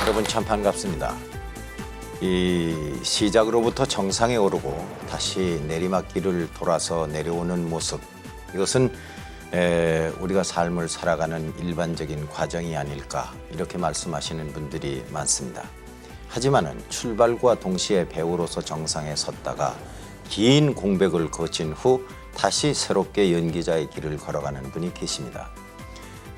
여러분 참 반갑습니다. 이 시작으로부터 정상에 오르고 다시 내리막길을 돌아서 내려오는 모습, 이것은 우리가 삶을 살아가는 일반적인 과정이 아닐까 이렇게 말씀하시는 분들이 많습니다. 하지만은 출발과 동시에 배우로서 정상에 섰다가 긴 공백을 거친 후 다시 새롭게 연기자의 길을 걸어가는 분이 계십니다.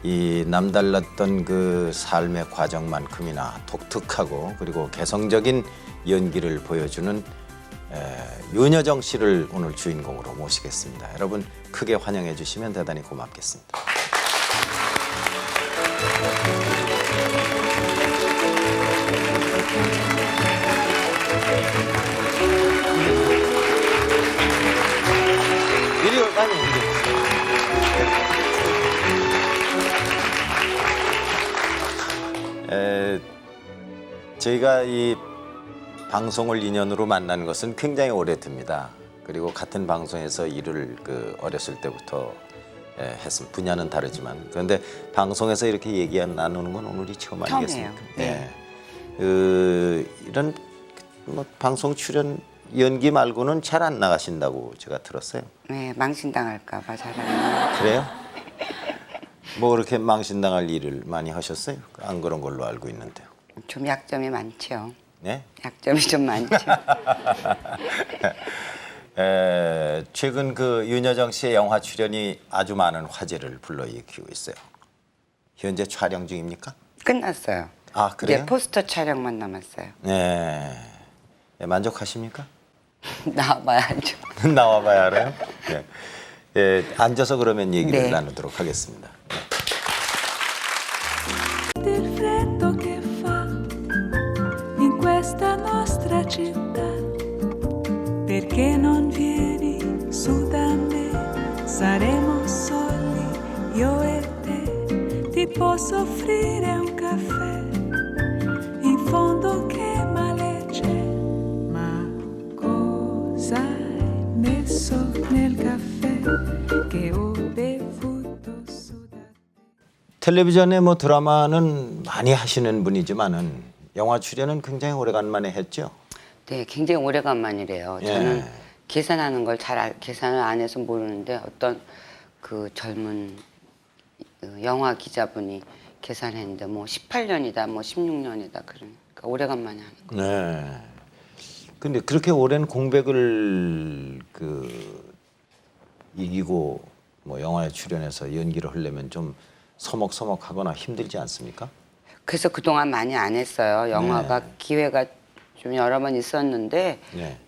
이 남달랐던 그 삶의 과정만큼이나 독특하고 그리고 개성적인 연기를 보여주는 윤여정 씨를 오늘 주인공으로 모시겠습니다. 여러분 크게 환영해 주시면 대단히 고맙겠습니다. 이리 오라니 이리. 저희가 이 방송을 인연으로 만난 것은 굉장히 오래됩니다. 그리고 같은 방송에서 일을 어렸을 때부터 했습니다. 분야는 다르지만 그런데 방송에서 이렇게 얘기 나누는 건 오늘이 처음 아니겠습니까? 네. 이런 뭐 방송 출연 연기 말고는 잘 안 나가신다고 제가 들었어요. 네, 망신당할까 봐 잘하는. 그래요? 뭐 그렇게 망신당할 일을 많이 하셨어요? 안 그런 걸로 알고 있는데요. 좀 약점이 많죠. 네? 약점이 좀 많죠. 최근 그 윤여정 씨의 영화 출연이 아주 많은 화제를 불러일으키고 있어요. 현재 촬영 중입니까? 끝났어요. 아, 그래요? 이제 포스터 촬영만 남았어요. 네. 만족하십니까? 나와봐야죠. 나와봐야 알아요? 네. 앉아서 그러면 얘기를 네. 나누도록 하겠습니다. Del freddo che fa in questa nostra città, perché non vieni su da me, saremo soli io e te, ti posso offrire un caffè, in fondo che male c'è, ma cosa hai messo nel caffè che ho bevuto su da te? 텔레비전에 뭐 드라마는 많이 하시는 분이지만은 영화 출연은 굉장히 오래간만에 했죠. 네, 굉장히 오래간만이래요. 예. 저는 계산하는 걸 계산을 안 해서 모르는데 어떤 그 젊은 영화 기자분이 계산했는데 뭐 18년이다, 뭐 16년이다 그러니까 오래간만에 하는 거. 네. 근데 그렇게 오랜 공백을 이기고 뭐 영화에 출연해서 연기를 하려면 좀 서먹서먹하거나 힘들지 않습니까? 그래서 그동안 많이 안 했어요. 영화가 네. 기회가 좀 여러 번 있었는데 네.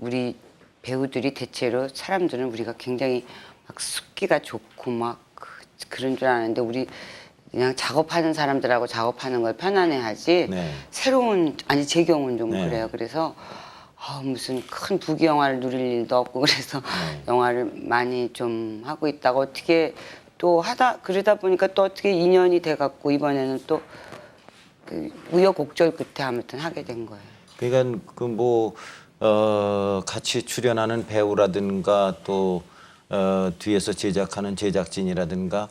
우리 배우들이 대체로 사람들은 우리가 굉장히 막 숫기가 좋고 막 그런 줄 아는데 우리 그냥 작업하는 사람들하고 작업하는 걸 편안해하지 네. 새로운 아니 제 경우는 좀 네. 그래요. 그래서 무슨 큰 부귀 영화를 누릴 일도 없고 그래서 네. 영화를 많이 좀 하고 있다가 어떻게 또 그러다 보니까 또 어떻게 인연이 돼갖고 이번에는 또 그 우여곡절 끝에 아무튼 하게 된 거예요. 그러니까 그 뭐 같이 출연하는 배우라든가 또 뒤에서 제작하는 제작진이라든가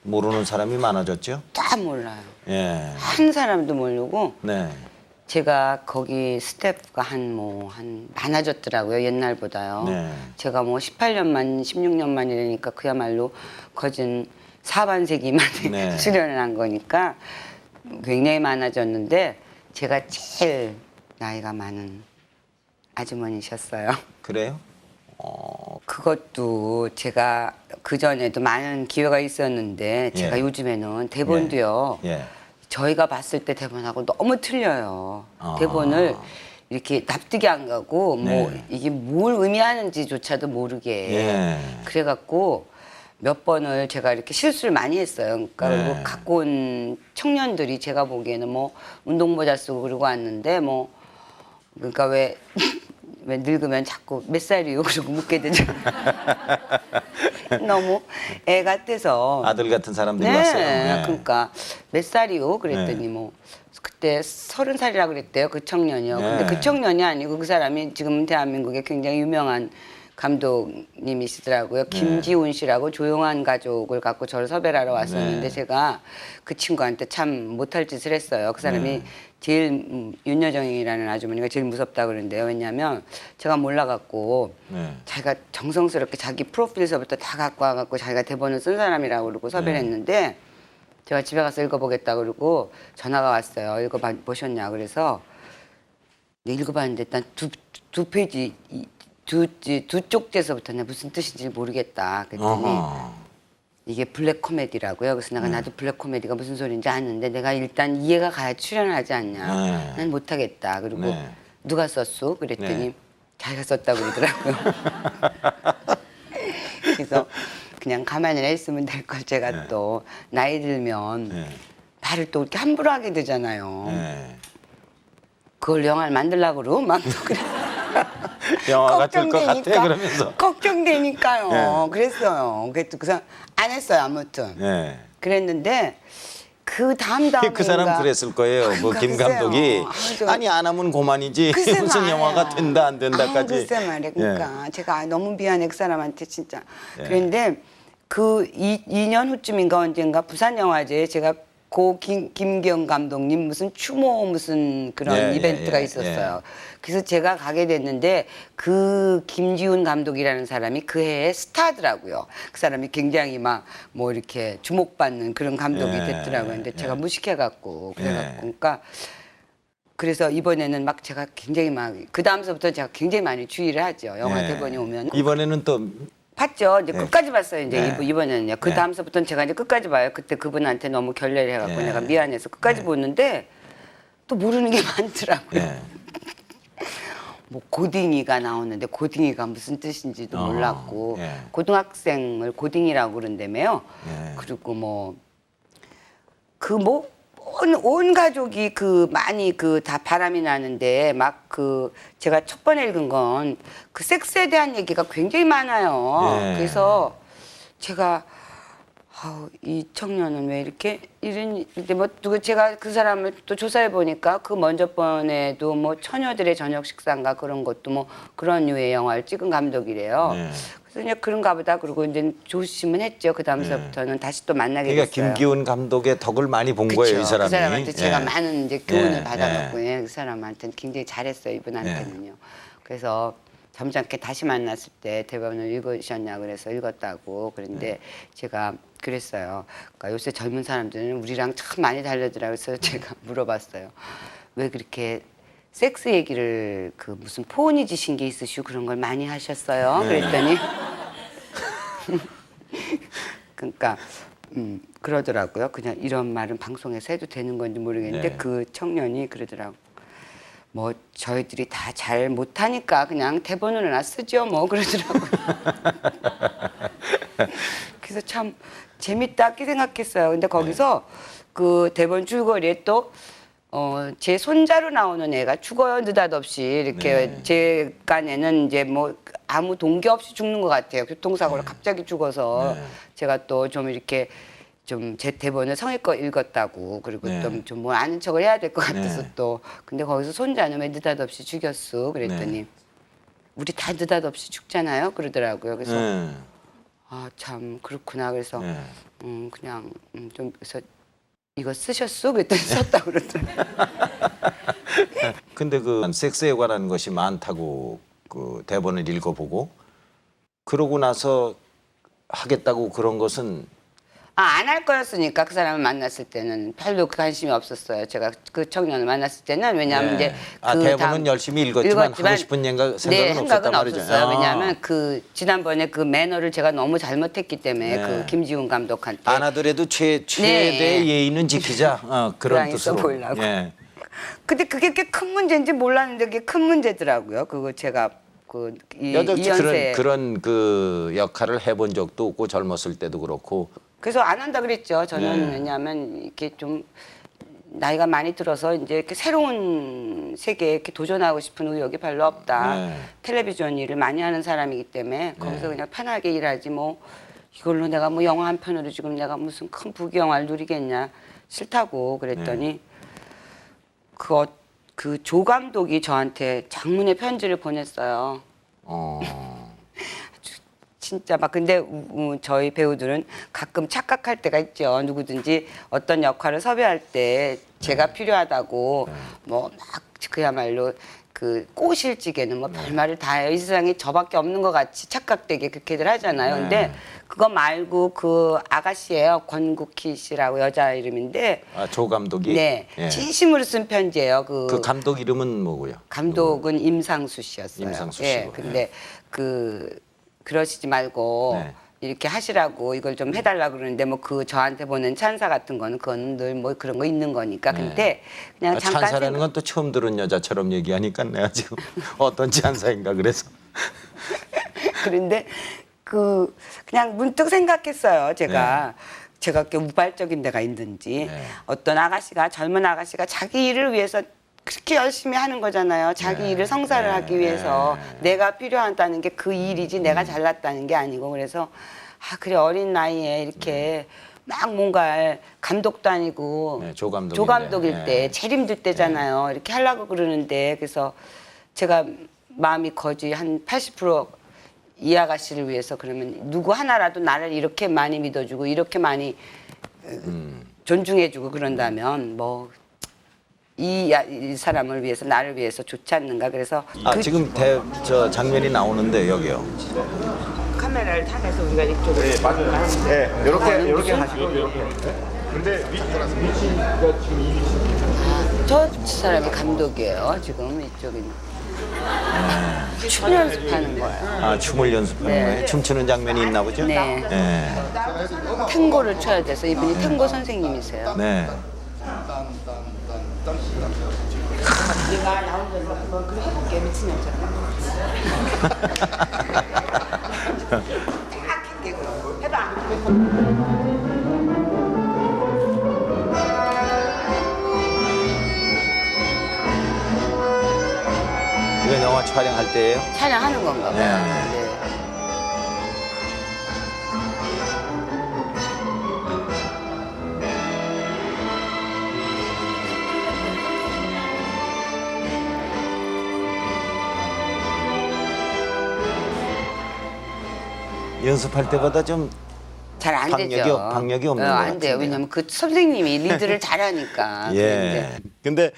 모르는 사람이 많아졌죠? 다 몰라요. 예. 한 사람도 모르고 네. 제가 거기 스태프가 한 많아졌더라고요. 옛날보다요. 네. 제가 뭐 18년만 16년만 이러니까 그야말로 거진 사반세기 만에 네. 출연을 한 거니까 굉장히 많아졌는데 제가 제일 나이가 많은 아주머니셨어요. 그래요? 그것도 제가 그전에도 많은 기회가 있었는데 제가 예. 요즘에는 대본도요. 예. 저희가 봤을 때 대본하고 너무 틀려요. 아. 대본을 이렇게 납득이 안 가고 뭐 네. 이게 뭘 의미하는지조차도 모르게 예. 그래갖고 몇 번을 제가 이렇게 실수를 많이 했어요. 그러니까 네. 그리고 갖고 온 청년들이 제가 보기에는 뭐 운동모자 쓰고 그러고 왔는데 뭐 그러니까 왜 늙으면 자꾸 몇 살이요? 그러고 묻게 되죠. 너무 애 같아서. 아들 같은 사람들이 네, 왔어요. 네. 그러니까 몇 살이요? 그랬더니 네. 뭐 그때 30살이라 그랬대요. 그 청년이요. 근데 네. 그 청년이 아니고 그 사람이 지금 대한민국에 굉장히 유명한 감독님이시더라고요. 김지훈 씨라고 조용한 가족을 갖고 저를 섭외를 하러 왔었는데 네. 제가 그 친구한테 참 못할 짓을 했어요. 그 사람이 네. 제일 윤여정이라는 아주머니가 제일 무섭다 그러는데요. 왜냐하면 제가 몰라갖고 네. 자기가 정성스럽게 자기 프로필서부터 다 갖고 와갖고 자기가 대본을 쓴 사람이라고 그러고 섭외를 네. 했는데 제가 집에 가서 읽어보겠다 그러고 전화가 왔어요. 읽어보셨냐 그래서 읽어봤는데 일단 두 페이지 두 쪽지에서부터 내가 무슨 뜻인지 모르겠다 그랬더니 어허. 이게 블랙 코미디라고요. 그래서 내가 나도 블랙 코미디가 무슨 소리인지 아는데 내가 일단 이해가 가야 출연하지 않냐. 네. 난 못하겠다. 그리고 네. 누가 썼어? 그랬더니 네. 자기가 썼다고 그러더라고요. 그래서 그냥 가만히 있으면 될 걸 제가 네. 또 나이 들면 네. 말을 또 이렇게 함부로 하게 되잖아요. 네. 그걸 영화를 만들려고 그러고 막 또 그래. 영화가 될 것 같아 그러면서. 걱정되니까요. 네. 그랬어요. 그래서 안 했어요 아무튼. 네. 그랬는데 그 다음에 그 사람 그랬을 거예요. 뭐 김 감독이 아니 안 하면 고만이지 무슨 영화가 된다 안 된다까지. 글쎄 말이야. 그러니까 제가 너무 미안해 그 사람한테 진짜. 그런데 그 2년 후쯤인가 언젠가 부산 영화제에 제가 고 김기영 감독님 무슨 추모 무슨 그런 예, 이벤트가 예, 있었어요. 그래서 제가 가게 됐는데 그 김지훈 감독이라는 사람이 그 해의 스타더라고요. 그 사람이 굉장히 막 뭐 이렇게 주목받는 그런 감독이 예, 됐더라고요. 근데 제가 예. 무식해갖고 그래갖고 예. 그러니까 그래서 이번에는 막 제가 굉장히 막 그 다음서부터 제가 굉장히 많이 주의를 하죠. 영화 예. 대본이 오면. 이번에는 또 봤죠. 이제 네. 끝까지 봤어요. 이제 네. 이번에는요. 그 네. 다음서부터는 제가 이제 끝까지 봐요. 그때 그분한테 너무 결례를 해갖고 네. 내가 미안해서 끝까지 보는데 또 모르는 게 많더라고요. 예. 뭐 고딩이가 나오는데 고딩이가 무슨 뜻인지도 어, 몰랐고 예. 고등학생을 고딩이라고 그런다며요. 예. 그리고 뭐 그 뭐 온 가족이 그 많이 그 다 바람이 나는데 막 그 제가 첫 번에 읽은 건 그 섹스에 대한 얘기가 굉장히 많아요. 예. 그래서 제가 아우 이 청년은 왜 이렇게 이런 근데 뭐 누구 제가 그 사람을 또 조사해 보니까 그 먼저 번에도 뭐 처녀들의 저녁 식사인가 그런 것도 뭐 그런 류의 영화를 찍은 감독이래요. 네. 그래서 이제 그런가 보다 그러고 이제 조심은 했죠. 그 다음서부터는 다시 또 만나게 그러니까 됐어요. 김기훈 감독의 덕을 많이 본 그쵸. 거예요, 이 사람이. 그 사람한테 제가 예. 많은 이제 교훈을 예, 받아갖고 그 사람한테는 굉장히 잘했어요. 이분한테는요. 그래서 점잖게 다시 만났을 때 대본을 읽으셨냐 그래서 읽었다고 그런데 제가 그랬어요. 그러니까 요새 젊은 사람들은 우리랑 참 많이 다르더라고요. 그래서 제가 물어봤어요. 왜 그렇게 섹스 얘기를 그 무슨 포은이 지신 게 있으시고 그런 걸 많이 하셨어요? 그랬더니 그러니까 그러더라고요. 그냥 이런 말은 방송에서 해도 되는 건지 모르겠는데 네. 그 청년이 그러더라고. 뭐 저희들이 다 잘 못하니까 그냥 대본을 하나 쓰죠 뭐 그러더라고요. 그래서 참 재밌다 이렇게 생각했어요. 근데 거기서 그 대본 줄거리에 또 제 손자로 나오는 애가 죽어요 느닷없이 이렇게 네. 제 간에는 이제 뭐 아무 동기 없이 죽는 것 같아요. 교통사고로 갑자기 죽어서 네. 제가 또 좀 이렇게 좀 제 대본을 성의껏 읽었다고 그리고 네. 좀 뭐 아는 척을 해야 될 것 같아서 네. 또 근데 거기서 손자는 왜 느닷없이 죽였어 그랬더니 네. 우리 다 느닷없이 죽잖아요 그러더라고요. 그래서 예. 아 참 그렇구나 그래서 예. 그냥 좀 그래서 이거 쓰셨어 그랬더니 썼다 그러더라고요. 근데 그 섹스에 관한 것이 많다고 그 대본을 읽어보고 그러고 나서 하겠다고 그런 것은 안 할 거였으니까 그 사람을 만났을 때는 별로 관심이 없었어요. 제가 그 청년을 만났을 때는 왜냐하면 네. 이제 아, 그 대본은 다음 열심히 읽었지만 하고 싶은 생각은 네, 없었단 생각은 말이죠. 없었어요. 아. 왜냐하면 그 지난번에 그 매너를 제가 너무 잘못했기 때문에 네. 그 김지훈 감독한테 안 하더라도 최대 네. 예의는 지키자. 그런 불안이 있어 뜻으로. 보이려고. 예. 근데 그게 그렇게 큰 문제인지 몰랐는데 그게 큰 문제더라고요. 그거 제가 그 여덟치 이연세 그런 그 역할을 해본 적도 없고 젊었을 때도 그렇고. 그래서 안 한다 그랬죠. 저는 네. 왜냐하면 이렇게 좀 나이가 많이 들어서 이제 이렇게 새로운 세계에 이렇게 도전하고 싶은 의욕이 별로 없다. 네. 텔레비전 일을 많이 하는 사람이기 때문에 거기서 그냥 편하게 일하지 뭐 이걸로 내가 뭐 영화 한 편으로 지금 내가 무슨 큰 부귀영화를 누리겠냐 싫다고 그랬더니 그 조 감독이 저한테 장문의 편지를 보냈어요. 진짜 막 근데 저희 배우들은 가끔 착각할 때가 있죠. 누구든지 어떤 역할을 섭외할 때 제가 필요하다고 뭐 막 그야말로 그 꼬실지게는 뭐 별말을 다 해요. 이 세상에 저밖에 없는 것 같이 착각되게 그렇게들 하잖아요. 근데 그거 말고 그 아가씨예요. 권국희 씨라고 여자 이름인데 아, 조 감독이. 네 예. 진심으로 쓴 편지예요. 그 감독 이름은 뭐고요? 감독은 임상수 씨였어요. 임상수 예, 씨고, 근데 그러시지 말고 네. 이렇게 하시라고 이걸 좀 해달라 그러는데 뭐 그 저한테 보낸 찬사 같은 거는 그건 늘 뭐 그런 거 있는 거니까. 근데 그냥 잠깐 찬사라는 건 또 처음 들은 여자처럼 얘기하니까 내가 지금 어떤 찬사인가 그래서. 그런데 그냥 문득 생각했어요. 제가 그렇게 우발적인 데가 있는지 네. 어떤 아가씨가 젊은 아가씨가 자기 일을 위해서 그렇게 열심히 하는 거잖아요. 자기 일을 성사를 하기 위해서 내가 필요하다는 게 그 일이지 내가 잘났다는 게 아니고 그래서 그래 어린 나이에 이렇게 막 뭔가 감독도 아니고 네, 조 감독인데. 조 감독일 때 네. 재림들 때잖아요. 이렇게 하려고 그러는데 그래서 제가 마음이 거의 한 80% 이 아가씨를 위해서 그러면 누구 하나라도 나를 이렇게 많이 믿어주고 이렇게 많이 존중해주고 그런다면 뭐 이 사람을 위해서 나를 위해서 좋지 않는가 그래서 지금 저 장면이 나오는데 여기요. 카메라를 타면서 우리가 이쪽으로 네, 이렇게 하시고 이렇게. 근데 위치가 지금 저 사람이 감독이에요. 지금 이쪽에 춤 연습하는 거예요. 아, 춤을 연습하는 네. 거예요? 춤추는 장면이 있나 보죠? 네. 네. 탱고를 춰야 돼서 이분이 탱고 선생님이세요. 네. 내가 나 혼자 뭐 그래 해볼게 미친 여자가. 딱 할게 그럼. 해봐. 이건 영화 촬영할 때예요? 촬영하는 건가 봐요. 네. 네. 연습할 때보다 좀 잘 안 되죠. 박력이 없는 것 안 돼요. 같은데요. 왜냐면 그 선생님이 리드를 잘하니까. 예. 근데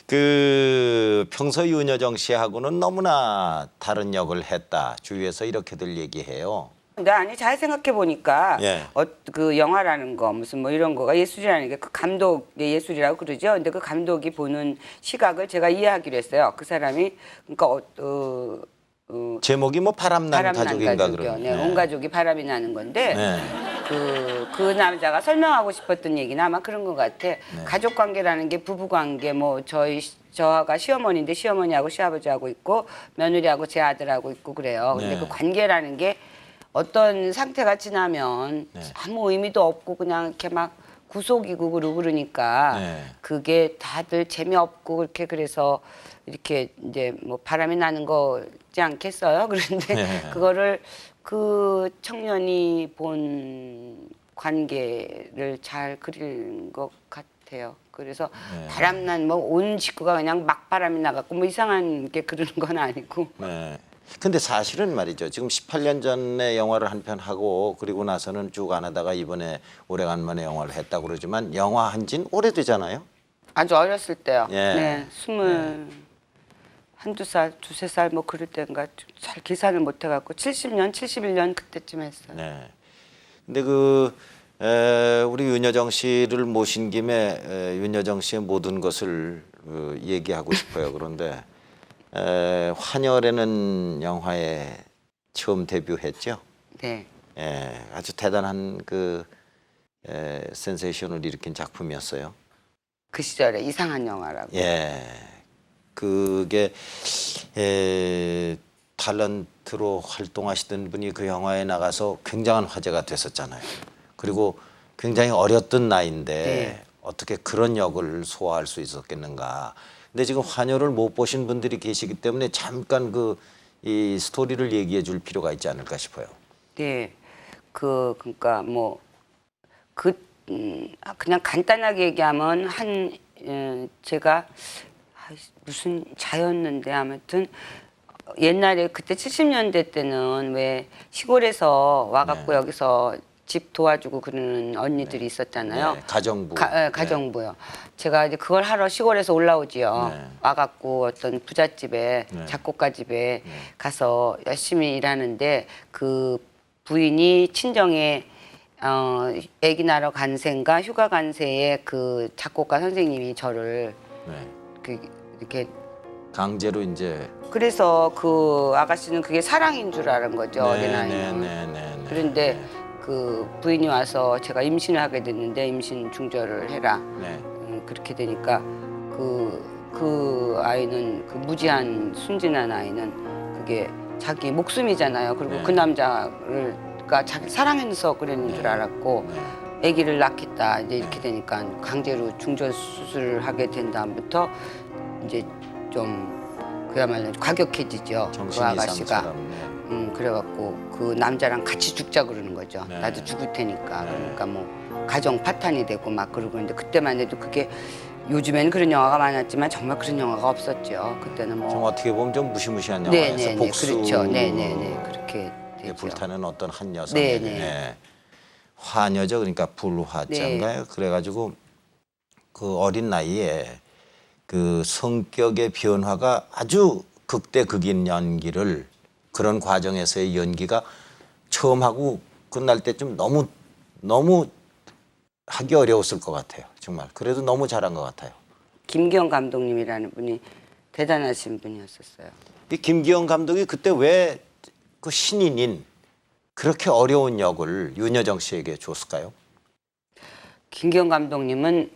그 평소 윤여정 씨하고는 너무나 다른 역을 했다. 주위에서 이렇게들 얘기해요. 근데 아니 잘 생각해 보니까 예. 그 영화라는 거 무슨 뭐 이런 거가 예술이라는 게 그 감독의 예술이라고 그러죠. 근데 그 감독이 보는 시각을 제가 이해하기로 했어요. 그 사람이 그러니까 제목이 뭐 바람난 가족인가 가족이요. 그러면. 네, 온 가족이 바람이 나는 건데 네. 그 남자가 설명하고 싶었던 얘기는 아마 그런 것 같아. 네. 가족 관계라는 게 부부 관계 뭐 저가 시어머니인데 시어머니하고 시아버지하고 있고 며느리하고 제 아들하고 있고 그래요. 근데 네. 그 관계라는 게 어떤 상태가 지나면 네. 아무 의미도 없고 그냥 이렇게 막 구속이고 그러니까 네. 그게 다들 재미없고 그렇게 그래서 이렇게 이제 뭐 바람이 나는 거지 않겠어요? 그런데 네. 그거를 그 청년이 본 관계를 잘 그린 것 같아요. 그래서 네. 바람난 뭐 온 식구가 그냥 막 바람이 나갖고 뭐 이상한 게 그러는 건 아니고. 네. 근데 사실은 말이죠. 지금 18년 전에 영화를 한 편 하고 그리고 나서는 쭉 안 하다가 이번에 오래간만에 영화를 했다고 그러지만 영화 한지는 오래되잖아요. 아주 어렸을 때요. 예. 네, 한두 살, 두세 살 뭐 그럴 때인가 잘 계산을 못 해갖고 70년, 71년 그때쯤 했어요. 네. 근데 우리 윤여정 씨를 모신 김에 윤여정 씨의 모든 것을 얘기하고 싶어요. 그런데 환열에는 영화에 처음 데뷔했죠. 네. 아주 대단한 센세이션을 일으킨 작품이었어요. 그 시절에 이상한 영화라고. 예. 그게 탤런트로 활동하시던 분이 그 영화에 나가서 굉장한 화제가 됐었잖아요. 그리고 굉장히 어렸던 나이인데 네. 어떻게 그런 역을 소화할 수 있었겠는가. 근데 지금 환열을 못 보신 분들이 계시기 때문에 잠깐 이 스토리를 얘기해 줄 필요가 있지 않을까 싶어요. 네. 그러니까 뭐 그냥 간단하게 얘기하면 제가 무슨 자였는데 아무튼 옛날에 그때 70년대 때는 왜 시골에서 와갖고 네. 여기서 집 도와주고 그러는 언니들이 있었잖아요. 네, 가정부. 가정부요. 제가 이제 그걸 하러 시골에서 올라오지요. 네. 와갖고 어떤 부잣집에 네. 작곡가 집에 가서 열심히 일하는데 그 부인이 친정에 아기 낳으러 간 새인가 휴가 간 새에 그 작곡가 선생님이 저를 네. 이렇게 강제로 이제 그래서 그 아가씨는 그게 사랑인 줄 알은 거죠. 어린아이는. 네. 그런데 그 부인이 와서 제가 임신을 하게 됐는데 임신 중절을 해라. 네. 그렇게 되니까 그 아이는 그 무지한 순진한 아이는 그게 자기 목숨이잖아요. 그리고 네. 그 남자가 자기 사랑해서 그랬는 줄 알았고 네. 아기를 낳겠다 이제 이렇게 되니까 강제로 중절 수술을 하게 된 다음부터 이제 좀 그야말로 과격해지죠. 그 정신 아가씨가. 이상처럼. 네. 그래갖고 그 남자랑 같이 죽자 그러는 거죠. 네. 나도 죽을 테니까. 네. 그러니까 뭐 가정 파탄이 되고 막 그러고 그런데 그때만 해도 그게 요즘에는 그런 영화가 많았지만 정말 그런 영화가 없었죠. 그때는 뭐 좀 어떻게 보면 좀 무시무시한 영화에서 네네네 복수 그렇죠. 네네네 그렇게 에 되죠. 불타는 어떤 한 여성의 네네. 네. 화녀죠. 그러니까 불화자인가요? 그래가지고 그 어린 나이에 그 성격의 변화가 아주 극대극인 연기를 그런 과정에서의 연기가 처음 하고 끝날 때쯤 너무 하기 어려웠을 것 같아요. 정말. 그래도 너무 잘한 것 같아요. 김기영 감독님이라는 분이 대단하신 분이었었어요. 이 김기영 감독이 그때 왜 그 신인인 그렇게 어려운 역을 윤여정 씨에게 줬을까요? 김기영 감독님은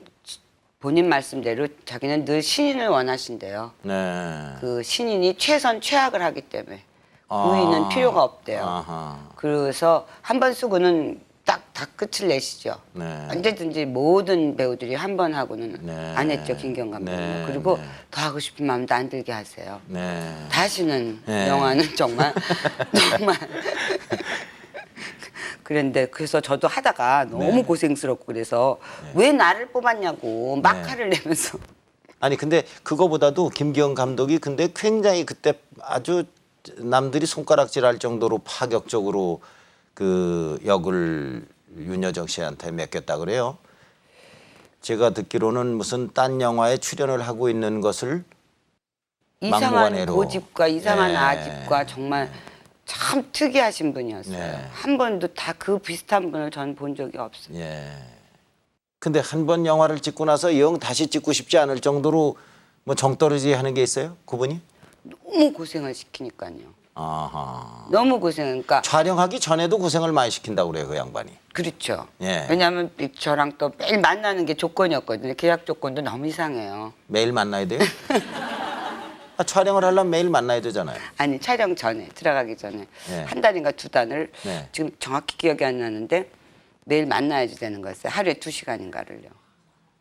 본인 말씀대로 자기는 늘 신인을 원하신대요. 네. 그 신인이 최선 최악을 하기 때문에 아. 우위는 필요가 없대요. 아하. 그래서 한 번 쓰고는 딱 다 끝을 내시죠. 네. 언제든지 모든 배우들이 한 번 하고는 네. 안 했죠, 김기영 감독님. 네. 그리고 네. 더 하고 싶은 마음도 안 들게 하세요. 네. 다시는 네. 영화는 정말 그런데 그래서 저도 하다가 너무 네. 고생스럽고 그래서 왜 나를 뽑았냐고 막 네. 화를 내면서 아니 근데 그거보다도 김기영 감독이 근데 굉장히 그때 아주 남들이 손가락질할 정도로 파격적으로 그 역을 윤여정 씨한테 맡겼다 그래요. 제가 듣기로는 무슨 딴 영화에 출연을 하고 있는 것을 이상한 막무가내로. 고집과 이상한 예. 아집과 정말 참 특이하신 분이었어요. 네. 한 번도 다 그 비슷한 분을 전 본 적이 없어요. 예. 근데 한 번 영화를 찍고 나서 영 다시 찍고 싶지 않을 정도로 뭐 정떨어지 하는 게 있어요? 그분이? 너무 고생을 시키니까요. 아하. 너무 고생하니까 촬영하기 전에도 고생을 많이 시킨다고 그래요, 그 양반이. 그렇죠. 예. 왜냐하면 저랑 또 매일 만나는 게 조건이었거든요. 계약 조건도 너무 이상해요. 매일 만나야 돼요? 아, 촬영을 하려면 매일 만나야 되잖아요. 아니 촬영 전에 들어가기 전에 예. 한 달인가 두 달을 네. 지금 정확히 기억이 안 나는데 매일 만나야지 되는 거였어요. 하루에 2시간인가를요.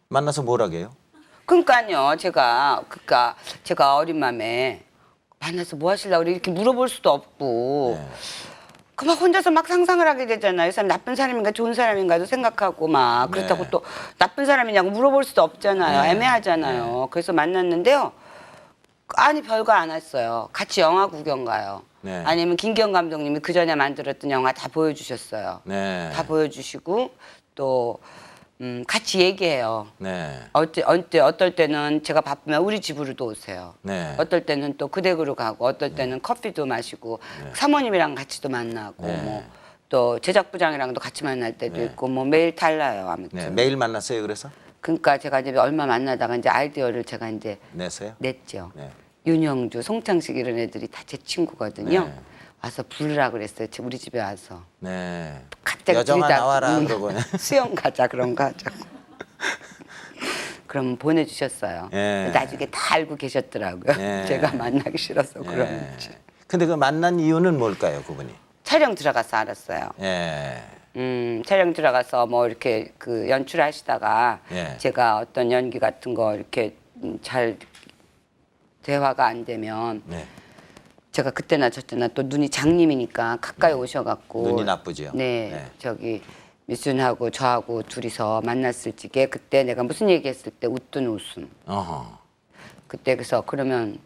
만나서 뭘 하게요? 그러니까요. 제가 어린 마음에 만나서 뭐 하시려고 그래 이렇게 물어볼 수도 없고 네. 그 막 혼자서 막 상상을 하게 되잖아요. 이 사람 나쁜 사람인가 좋은 사람인가도 생각하고 막 그렇다고 네. 또 나쁜 사람이냐고 물어볼 수도 없잖아요. 네. 애매하잖아요. 그래서 만났는데요. 아니 별거 안 했어요. 같이 영화 구경 가요. 네. 아니면 김기영 감독님이 그 전에 만들었던 영화 다 보여주셨어요. 네. 다 보여주시고 또 같이 얘기해요. 네. 어떨 때는 제가 바쁘면 우리 집으로도 오세요. 네. 어떨 때는 또 그 댁으로 가고 어떨 때는 커피도 마시고 사모님이랑 같이도 만나고 네. 뭐 또 제작부장이랑도 같이 만날 때도 네. 있고 뭐 매일 달라요. 아무튼. 네. 매일 만났어요, 그래서? 그러니까 제가 이제 얼마 만나다가 이제 아이디어를 제가 이제 냈어요? 냈죠. 네. 윤영주, 송창식 이런 애들이 다 제 친구거든요. 네. 와서 부르라 그랬어요. 우리 집에 와서. 네. 갑자기 여정아 둘이 다, 나와라 그러고. 수영 가자 그런 거 하자고. 그럼 보내주셨어요. 예. 나중에 다 알고 계셨더라고요. 예. 제가 만나기 싫어서 예. 그런지. 근데 그 만난 이유는 뭘까요, 그분이? 촬영 들어가서 알았어요. 예. 촬영 들어가서 뭐 이렇게 그 연출하시다가 예. 제가 어떤 연기 같은 거 이렇게 잘 대화가 안 되면 네. 제가 그때나 저때나 또 눈이 장님이니까 가까이 오셔갖고 눈이 나쁘지요? 네, 네. 저기 미순하고 저하고 둘이서 만났을 적에 그때 내가 무슨 얘기했을 때 웃던 웃음. 어허. 그때 그래서 그러면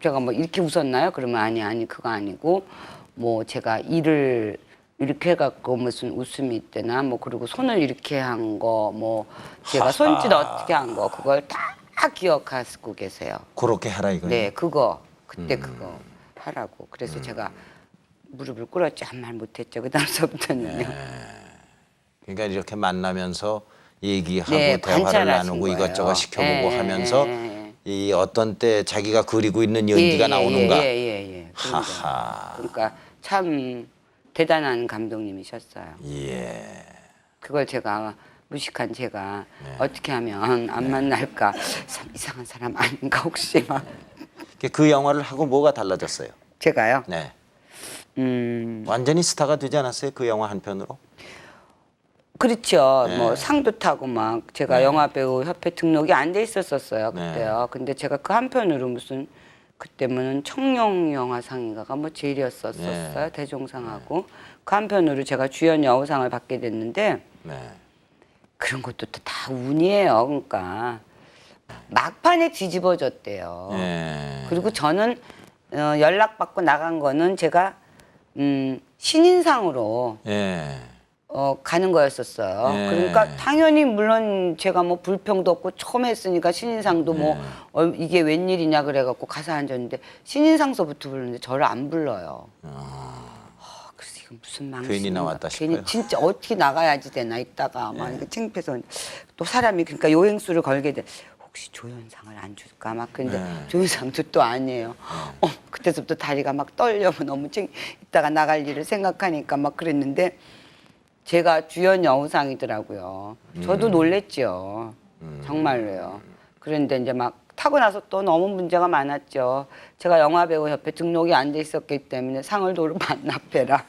제가 뭐 이렇게 웃었나요? 그러면 아니 그거 아니고 뭐 제가 일을 이렇게 해갖고 무슨 웃음이 있대나 뭐 그리고 손을 이렇게 한 거 뭐 제가 손짓 어떻게 한 거 그걸 다 기억하고 계세요. 그렇게 하라 이거예요. 네, 그거 그때 그거 하라고. 그래서 제가 무릎을 꿇었지 한 말 못했죠. 그 다음서부터는요. 그러니까 이렇게 만나면서 얘기하고 네, 대화를 관찰하신 나누고 거예요. 이것저것 시켜보고 예, 하면서 예, 이 어떤 때 자기가 그리고 있는 연기가 나오는가. 예. 하하. 그러니까 참 대단한 감독님이셨어요. 예. 그걸 제가 무식한 제가 어떻게 하면 안 만날까 참 이상한 사람 아닌가 혹시 막 그 영화를 하고 뭐가 달라졌어요? 제가요. 네. 완전히 스타가 되지 않았어요? 그 영화 한 편으로? 그렇죠. 네. 뭐 상도 타고 막 제가 영화배우 협회 등록이 안 돼 있었어요 네. 그때요. 근데 제가 그 한편으로 무슨 그때는 청룡 영화상인가가 뭐 제일이었었어요. 네. 대종상하고 그 한편으로 제가 주연 여우상을 받게 됐는데 네. 그런 것도 또 다 운이에요. 그러니까 막판에 뒤집어졌대요. 예. 그리고 저는 연락받고 나간 거는 제가 신인상으로 예. 가는 거였었어요. 예. 그러니까 당연히 물론 제가 뭐 불평도 없고 처음 했으니까 신인상도 뭐 이게 웬일이냐 그래갖고 가서 앉았는데 신인상서부터 부르는데 저를 안 불러요. 그래서 이건 무슨 망신인가. 괜히 나왔다 괜히 싶어요. 진짜 어떻게 나가야지 되나 이따가 막 이렇게 창피해서 또 사람이 그러니까 요행수를 걸게 돼. 혹시 조연상을 안 줄까 막 그런데 조연상도 또 아니에요. 그때서부터 다리가 막 떨려 너무 이따가 나갈 일을 생각하니까 막 그랬는데 제가 주연 여우상이더라고요. 저도 놀랬죠. 정말로요. 그런데 이제 막 타고 나서 또 너무 문제가 많았죠. 제가 영화배우협회 등록이 안 돼 있었기 때문에 상을 도로 반납해라.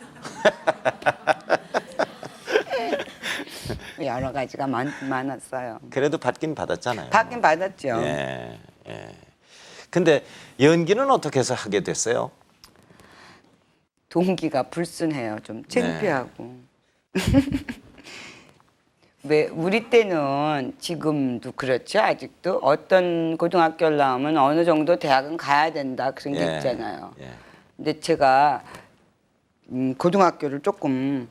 여러 가지가 많았어요. 그래도 받긴 받았잖아요. 받긴 받았죠. 예. 예. 근데 연기는 어떻게 해서 하게 됐어요? 동기가 불순해요. 좀 창피하고. 왜 우리 때는 지금도 그렇죠. 아직도 어떤 고등학교를 나오면 어느 정도 대학은 가야 된다 그런 게 예. 있잖아요. 예. 근데 제가 고등학교를 조금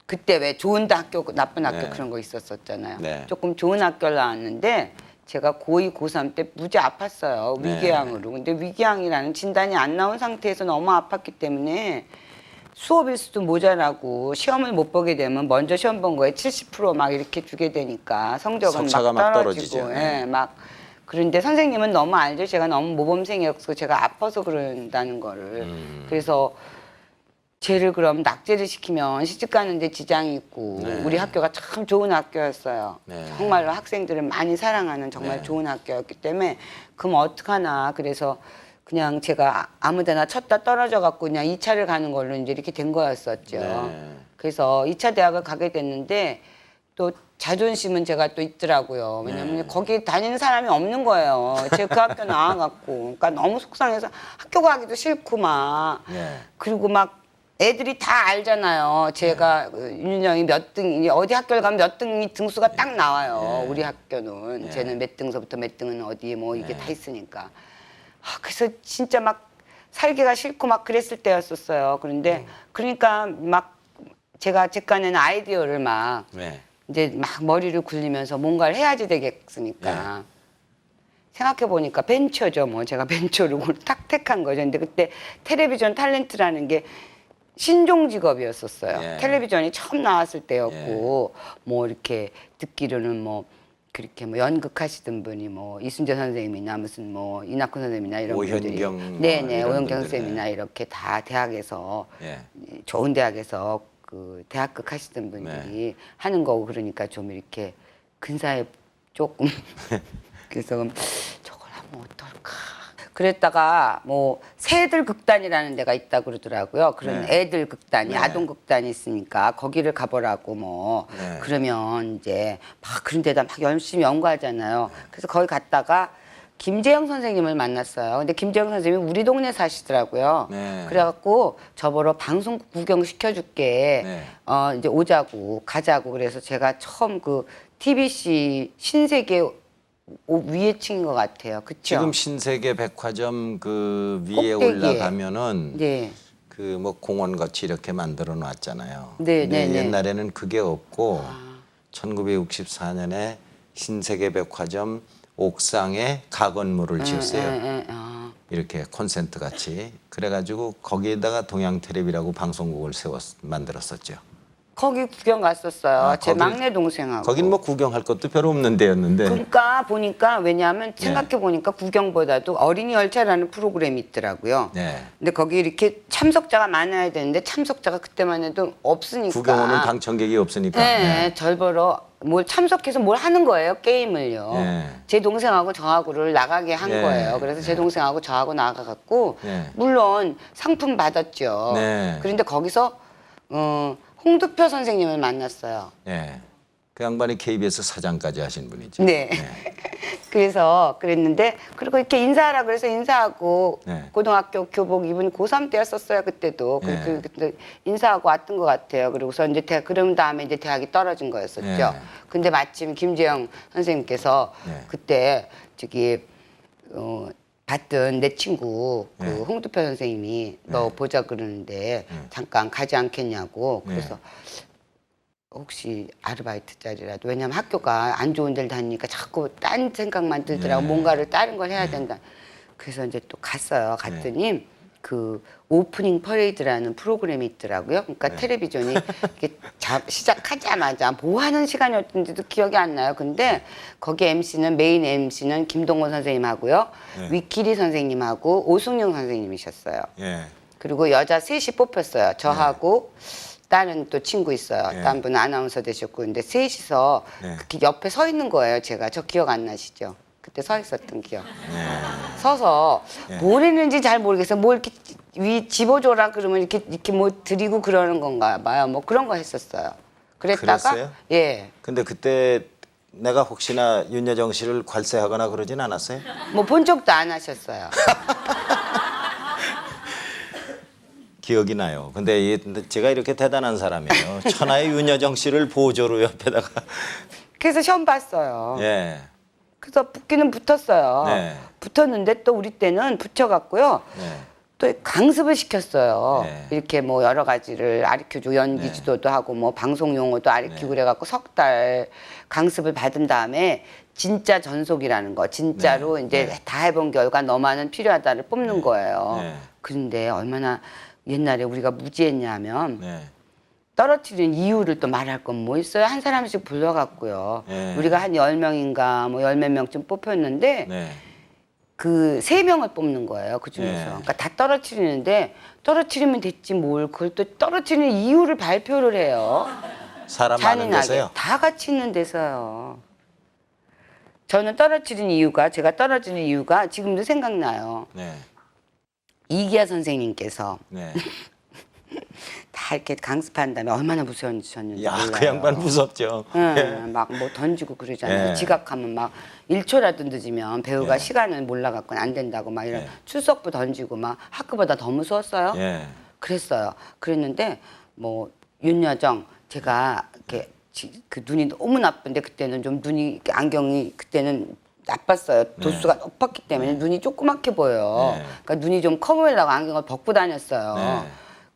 그때 왜 좋은 학교 나쁜 학교 네. 그런 거 있었었잖아요. 네. 조금 좋은 학교를 나왔는데 제가 고2, 고3 때 무지 아팠어요. 네. 위궤양으로. 근데 위궤양이라는 진단이 안 나온 상태에서 너무 아팠기 때문에 수업 일수도 모자라고 시험을 못 보게 되면 먼저 시험 본 거에 70% 막 이렇게 주게 되니까 성적은 석차가 막 막 떨어지죠. 떨어지고 네. 예, 막 그런데 선생님은 너무 알죠. 제가 너무 모범생이었고 제가 아파서 그런다는 거를. 그래서 쟤를 그럼 낙제를 시키면 시집 가는데 지장이 있고 네. 우리 학교가 참 좋은 학교였어요. 네. 정말로 학생들을 많이 사랑하는 정말 네. 좋은 학교였기 때문에 그럼 어떡하나 그래서 그냥 제가 아무데나 쳤다 떨어져 갖고 그냥 2차를 가는 걸로 이제 이렇게 된 거였었죠. 네. 그래서 2차 대학을 가게 됐는데 또 자존심은 제가 또 있더라고요. 왜냐면 네. 거기 다니는 사람이 없는 거예요. 제가 그 학교 나와갖고. 그러니까 너무 속상해서 학교 가기도 싫고 막. 네. 그리고 막 애들이 다 알잖아요. 제가 윤영이 몇 등, 어디 학교를 가면 몇 등이 등수가 딱 나와요. 우리 학교는. 쟤는 몇 등서부터 몇 등은 어디 뭐 이게 다 있으니까. 그래서 진짜 막 살기가 싫고 막 그랬을 때였었어요. 그런데 그러니까 막 제가 제 깐에는 아이디어를 막 네. 이제 막 머리를 굴리면서 뭔가를 해야지 되겠으니까. 생각해 보니까 벤처죠. 뭐 제가 벤처로 딱 택한 거죠. 근데 그때 텔레비전 탤런트라는 게 신종 직업이었었어요. 예. 텔레비전이 처음 나왔을 때였고 뭐 이렇게 듣기로는 뭐 그렇게 뭐 연극하시던 분이 뭐 이순재 선생님이나 무슨 뭐 이낙훈 선생님이나 이런 분들이 오현경 네네 이런 오현경 분들, 쌤이나 이렇게 다 대학에서 예. 좋은 대학에서 그 대학극 하시던 분들이 하는 거고 그러니까 좀 이렇게 근사해 조금 그래서 저걸 하면 어떨까 그랬다가 뭐 새들 극단이라는 데가 있다 그러더라고요. 그런 네. 애들 극단이 네. 아동 극단이 있으니까 거기를 가보라고 뭐 네. 그러면 이제 막 그런 데다 막 열심히 연구하잖아요. 그래서 거기 갔다가 김재영 선생님을 만났어요. 근데 김재영 선생님이 우리 동네 사시더라고요. 네. 그래갖고 저보러 방송 구경 시켜줄게. 네. 이제 오자고 가자고 그래서 제가 처음 그 TBC 신세계 위에 층인 것 같아요. 그쵸? 지금 신세계 백화점 그 위에 꼭대기에. 올라가면은 네. 그 뭐 공원 같이 이렇게 만들어 놨잖아요. 네, 근데 네, 네. 옛날에는 그게 없고 1964년에 신세계 백화점 옥상에 가건물을 지었어요. 이렇게 콘센트 같이. 그래가지고 거기에다가 동양 텔레비라고 방송국을 만들었었죠. 거기 구경 갔었어요. 제 거길- 막내 동생하고. 거긴 뭐 구경할 것도 별로 없는 데였는데. 그러니까 보니까 왜냐하면 네. 생각해 보니까 구경보다도 어린이 열차라는 프로그램이 있더라고요. 네. 근데 거기 이렇게 참석자가 많아야 되는데 참석자가 그때만 해도 없으니까. 구경 오는 방청객이 없으니까. 네, 절벌어 뭘 참석해서 뭘 하는 거예요, 게임을요. 네. 제 동생하고 저하고를 나가게 한 네. 거예요. 그래서 제 동생하고 저하고 나가갖고 네. 물론 상품 받았죠. 네. 그런데 거기서 홍두표 선생님을 만났어요. 네. 그 양반이 KBS 사장까지 하신 분이죠. 네. 그래서 그랬는데 그리고 이렇게 인사하라 그래서 인사하고 네. 고등학교 교복 입은 고3 때였었어요 그때도. 네. 그때 인사하고 왔던 것 같아요. 그리고서 이제 그런 다음에 이제 대학이 떨어진 거였었죠. 네. 근데 마침 김재영 선생님께서 네. 그때 저기 봤던 내 친구 그 네. 홍두표 선생님이 너 보자 그러는데 잠깐 가지 않겠냐고. 그래서 혹시 아르바이트 자리라도 왜냐면 학교가 안 좋은 데를 다니니까 자꾸 딴 생각만 들더라고. 뭔가를 다른 걸 해야 된다. 그래서 이제 또 갔어요. 갔더니 그 오프닝 퍼레이드라는 프로그램이 있더라고요. 그러니까 텔레비전이 이렇게 시작하자마자 뭐 하는 시간이었는지도 기억이 안 나요. 근데 거기 메인 MC는 김동건 선생님하고요. 위키리 선생님하고 오승용 선생님이셨어요. 예. 그리고 여자 셋이 뽑혔어요. 저하고 다른 또 친구 있어요. 네. 다른 분은 아나운서 되셨고. 근데 셋이서 네. 그렇게 옆에 서 있는 거예요. 제가. 저 기억 안 나시죠? 그때 서 있었던 기억. 네. 서서 뭘 했는지 잘 모르겠어요. 뭘 이렇게 집어줘라 그러면 이렇게 뭐 드리고 그러는 건가 봐요. 뭐 그런 거 했었어요. 그랬다가 그랬어요? 예. 근데 그때 내가 혹시나 윤여정 씨를 괄세하거나 그러진 않았어요? 뭐 본 적도 안 하셨어요. 기억이 나요. 근데 제가 이렇게 대단한 사람이에요. 천하의 윤여정 씨를 보조로 옆에다가 그래서 시험 봤어요. 예. 그래서 붙기는 붙었어요. 네. 붙었는데 또 우리 때는 붙여갖고요. 네. 또 강습을 시켰어요. 네. 이렇게 뭐 여러 가지를 가르쳐주고 연기 지도도 하고 뭐 방송 용어도 가르치고 그래갖고 석 달 강습을 받은 다음에 진짜 전속이라는 거 진짜로 이제 다 해본 결과 너만은 필요하다를 뽑는 거예요. 네. 그런데 얼마나 옛날에 우리가 무지했냐면 네. 떨어뜨리는 이유를 또 말할 건 뭐 있어요? 한 사람씩 불러갖고요. 네. 우리가 한 10명인가 뭐 10몇 명쯤 뽑혔는데 네. 그 3명을 뽑는 거예요. 그 중에서. 네. 그러니까 다 떨어뜨리는데 떨어뜨리면 됐지 뭘 그걸 또 떨어뜨리는 이유를 발표를 해요. 사람 많은 잔인하게. 데서요? 다 같이 있는 데서요. 저는 제가 떨어지는 이유가 지금도 생각나요. 네. 이기아 선생님께서 네. 다 이렇게 강습한 다음에 얼마나 무서우셨는지 야, 몰라요. 그 양반 무섭죠. 막 뭐 던지고 그러잖아요. 예. 지각하면 막 1초라도 늦으면 배우가 예. 시간을 몰라갖고는 안 된다고 막 이런 예. 출석부 던지고 막 학교보다 더 무서웠어요. 예. 그랬어요. 그랬는데 뭐 윤여정 제가 이렇게 그 눈이 너무 나쁜데 그때는 좀 눈이 안경이 그때는 나빴어요. 도수가 높았기 때문에 눈이 조그맣게 보여요. 네. 그러니까 눈이 좀 커 보이려고 안경을 벗고 다녔어요. 네.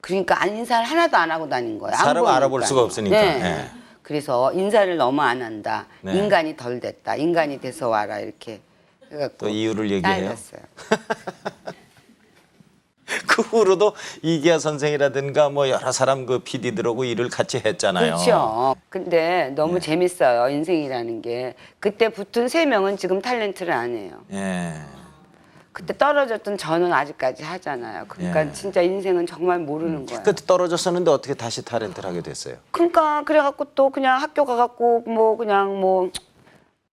그러니까 인사를 하나도 안 하고 다닌 거예요. 안 사람 알아볼 보이니까요. 수가 없으니까. 네. 네. 그래서 인사를 너무 안 한다. 네. 인간이 덜 됐다. 인간이 돼서 와라 이렇게 해갖고 또 이유를 얘기해요? 딸렸어요. 그 후로도 이기아 선생이라든가 뭐 여러 사람 그 PD들하고 일을 같이 했잖아요. 그렇죠. 근데 너무 네. 재밌어요. 인생이라는 게. 그때 붙은 3명은 지금 탤런트를 안 해요. 예. 그때 떨어졌던 저는 아직까지 하잖아요. 그러니까 예. 진짜 인생은 정말 모르는 거예요. 그때 떨어졌었는데 어떻게 다시 타렌트를 하게 됐어요? 그러니까 그래갖고 또 그냥 학교 가갖고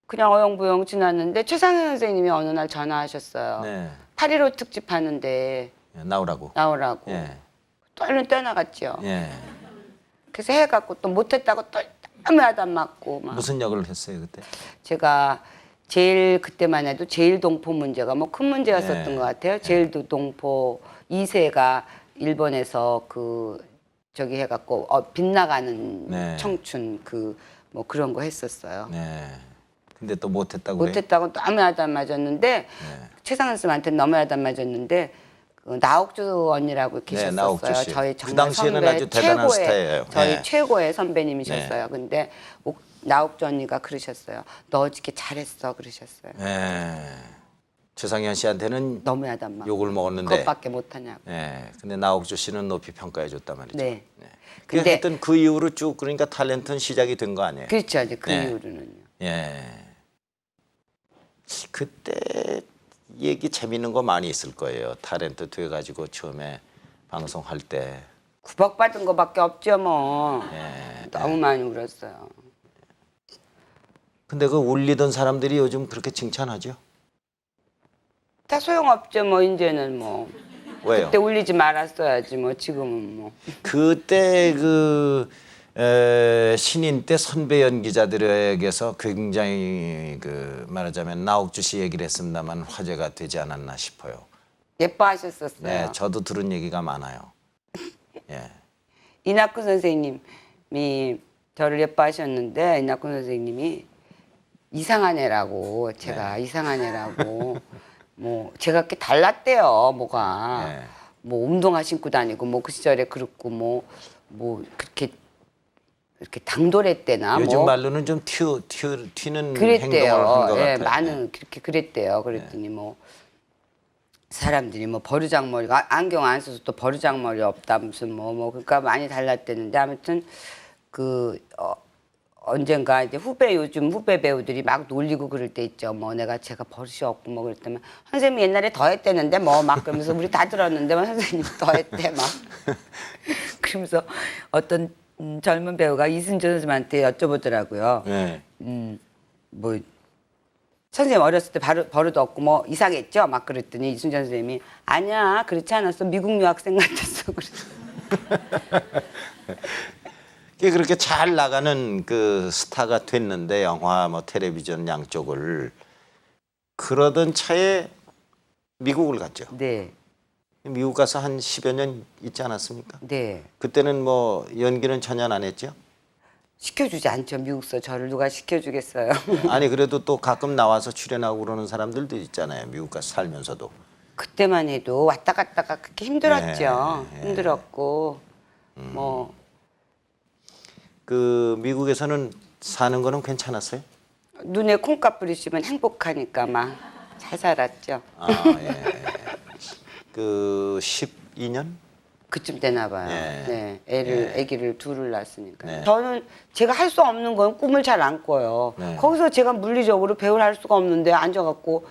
그냥 어영부영 지났는데 최상현 선생님이 어느 날 전화하셨어요. 네. 8.15 특집 하는데 나오라고. 나오라고. 예. 또 얼른 떠나갔죠. 예. 그래서 해갖고 또 못했다고 또 너무 야단 맞고 막. 무슨 역을 했어요 그때? 제가 제일 그때만 해도 제일동포 문제가 뭐 큰 문제였었던 네. 것 같아요. 제일동포 2세가 일본에서 그 저기 해갖고 빗나가는 네. 청춘 그 뭐 그런 거 했었어요. 네. 근데 또 못했다고 그래요? 못했다고 너무 야단 맞았는데 최상은 쌤한테 너무 야단 맞았는데 그 나옥주 언니라고 계셨었어요. 나옥주 씨. 저희 그 정말 당시에는 선배 아주 대단한 최고의 스타예요. 저희 네. 최고의 선배님이셨어요. 근데 나옥주 언니가 그러셨어요. 너 어저께 잘했어 그러셨어요. 예. 최상현 씨한테는 너무 야단 맞고 욕을 먹었는데. 그것밖에 못하냐고. 예. 근데 나옥주 씨는 높이 평가해 줬단 말이죠. 네. 근데 근데- 하여튼 그 이후로 쭉 그러니까 탤런트는 시작이 된 거 아니에요? 그렇죠. 이제 그 네. 이후로는요. 예. 그때 얘기 재밌는 거 많이 있을 거예요. 탤런트 돼 가지고 처음에 방송할 때. 구박받은 거밖에 없죠 뭐. 예. 너무 많이 울었어요. 근데 그 울리던 사람들이 요즘 그렇게 칭찬하죠? 다 소용없죠 뭐 이제는 뭐. 왜요? 그때 울리지 말았어야지 뭐 지금은 뭐. 그때 그 신인 때 선배 연기자들에게서 굉장히 그 말하자면 나옥주 씨 얘기를 했습니다만 화제가 되지 않았나 싶어요. 예뻐하셨었어요. 네, 저도 들은 얘기가 많아요. 예. 이낙훈 선생님이 저를 예뻐하셨는데 이낙훈 선생님이 이상한 애라고 제가 네. 이상한 애라고 뭐 제가 그렇게 달랐대요 뭐가 네. 뭐 운동화 신고 다니고 뭐 그 시절에 그렇고 뭐 그렇게 이렇게 당돌했대나 요즘 뭐 말로는 좀 튀는 행동을 한 그랬대요. 것 예, 같아요. 많은 그렇게 그랬대요. 그랬더니 뭐 사람들이 뭐 버르장머리가 안경 안 써서 또 버르장머리 없다 무슨 뭐 그러니까 많이 달랐대는데 아무튼 그 언젠가 이제 요즘 후배 배우들이 막 놀리고 그럴 때 있죠. 뭐 제가 버릇이 없고 뭐 그랬다면 선생님이 옛날에 더 했대는데 뭐 막 그러면서 우리 다 들었는데 뭐 선생님 더 했대 막 그러면서 어떤 젊은 배우가 이순재 선생님한테 여쭤보더라고요. 네. 뭐 선생님 어렸을 때 버릇 없고 뭐 이상했죠? 막 그랬더니 이순재 선생님이 아니야 그렇지 않았어 미국 유학생 같았어 그랬어. 이게 그렇게 잘 나가는 그 스타가 됐는데 영화 뭐 텔레비전 양쪽을 그러던 차에 미국을 갔죠. 네, 미국 가서 한 10여 년 있지 않았습니까? 네. 그때는 뭐 연기는 전혀 안 했죠? 시켜주지 않죠 미국서 저를 누가 시켜주겠어요. 아니 그래도 또 가끔 나와서 출연하고 그러는 사람들도 있잖아요. 미국 가서 살면서도. 그때만 해도 왔다 갔다가 그렇게 힘들었죠. 네, 힘들었고 뭐 그 미국에서는 사는 거는 괜찮았어요? 눈에 콩깍 뿌리시면 행복하니까 막 잘 살았죠. 아, 예. 그 12년? 그쯤 되나 봐요. 예. 네, 아기를 둘을 낳았으니까. 네. 저는 제가 할 수 없는 건 꿈을 잘 안 꿔요. 네. 거기서 제가 물리적으로 배우를 할 수가 없는데 앉아갖고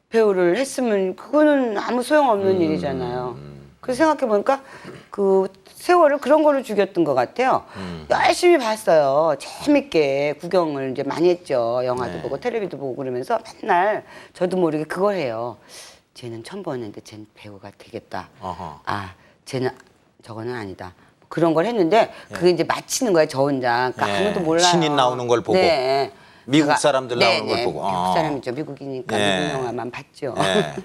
배우를 했으면 그거는 아무 소용없는 일이잖아요. 그래서 생각해보니까 그 세월을 그런 거로 죽였던 것 같아요. 열심히 봤어요. 재밌게 구경을 이제 많이 했죠. 영화도 네. 보고 텔레비도 보고 그러면서 맨날 저도 모르게 그걸 해요. 쟤는 처음 보는데 쟤는 배우가 되겠다. 어허. 아, 쟤는 저거는 아니다. 그런 걸 했는데 그게 이제 맞히는 거예요, 저 혼자. 그러니까 네. 아무도 몰라요. 신인 나오는 걸 보고. 네. 미국 제가- 사람들 나오는 걸 네, 보고. 미국 아. 사람이죠. 미국이니까 네. 미국 영화만 봤죠. 네.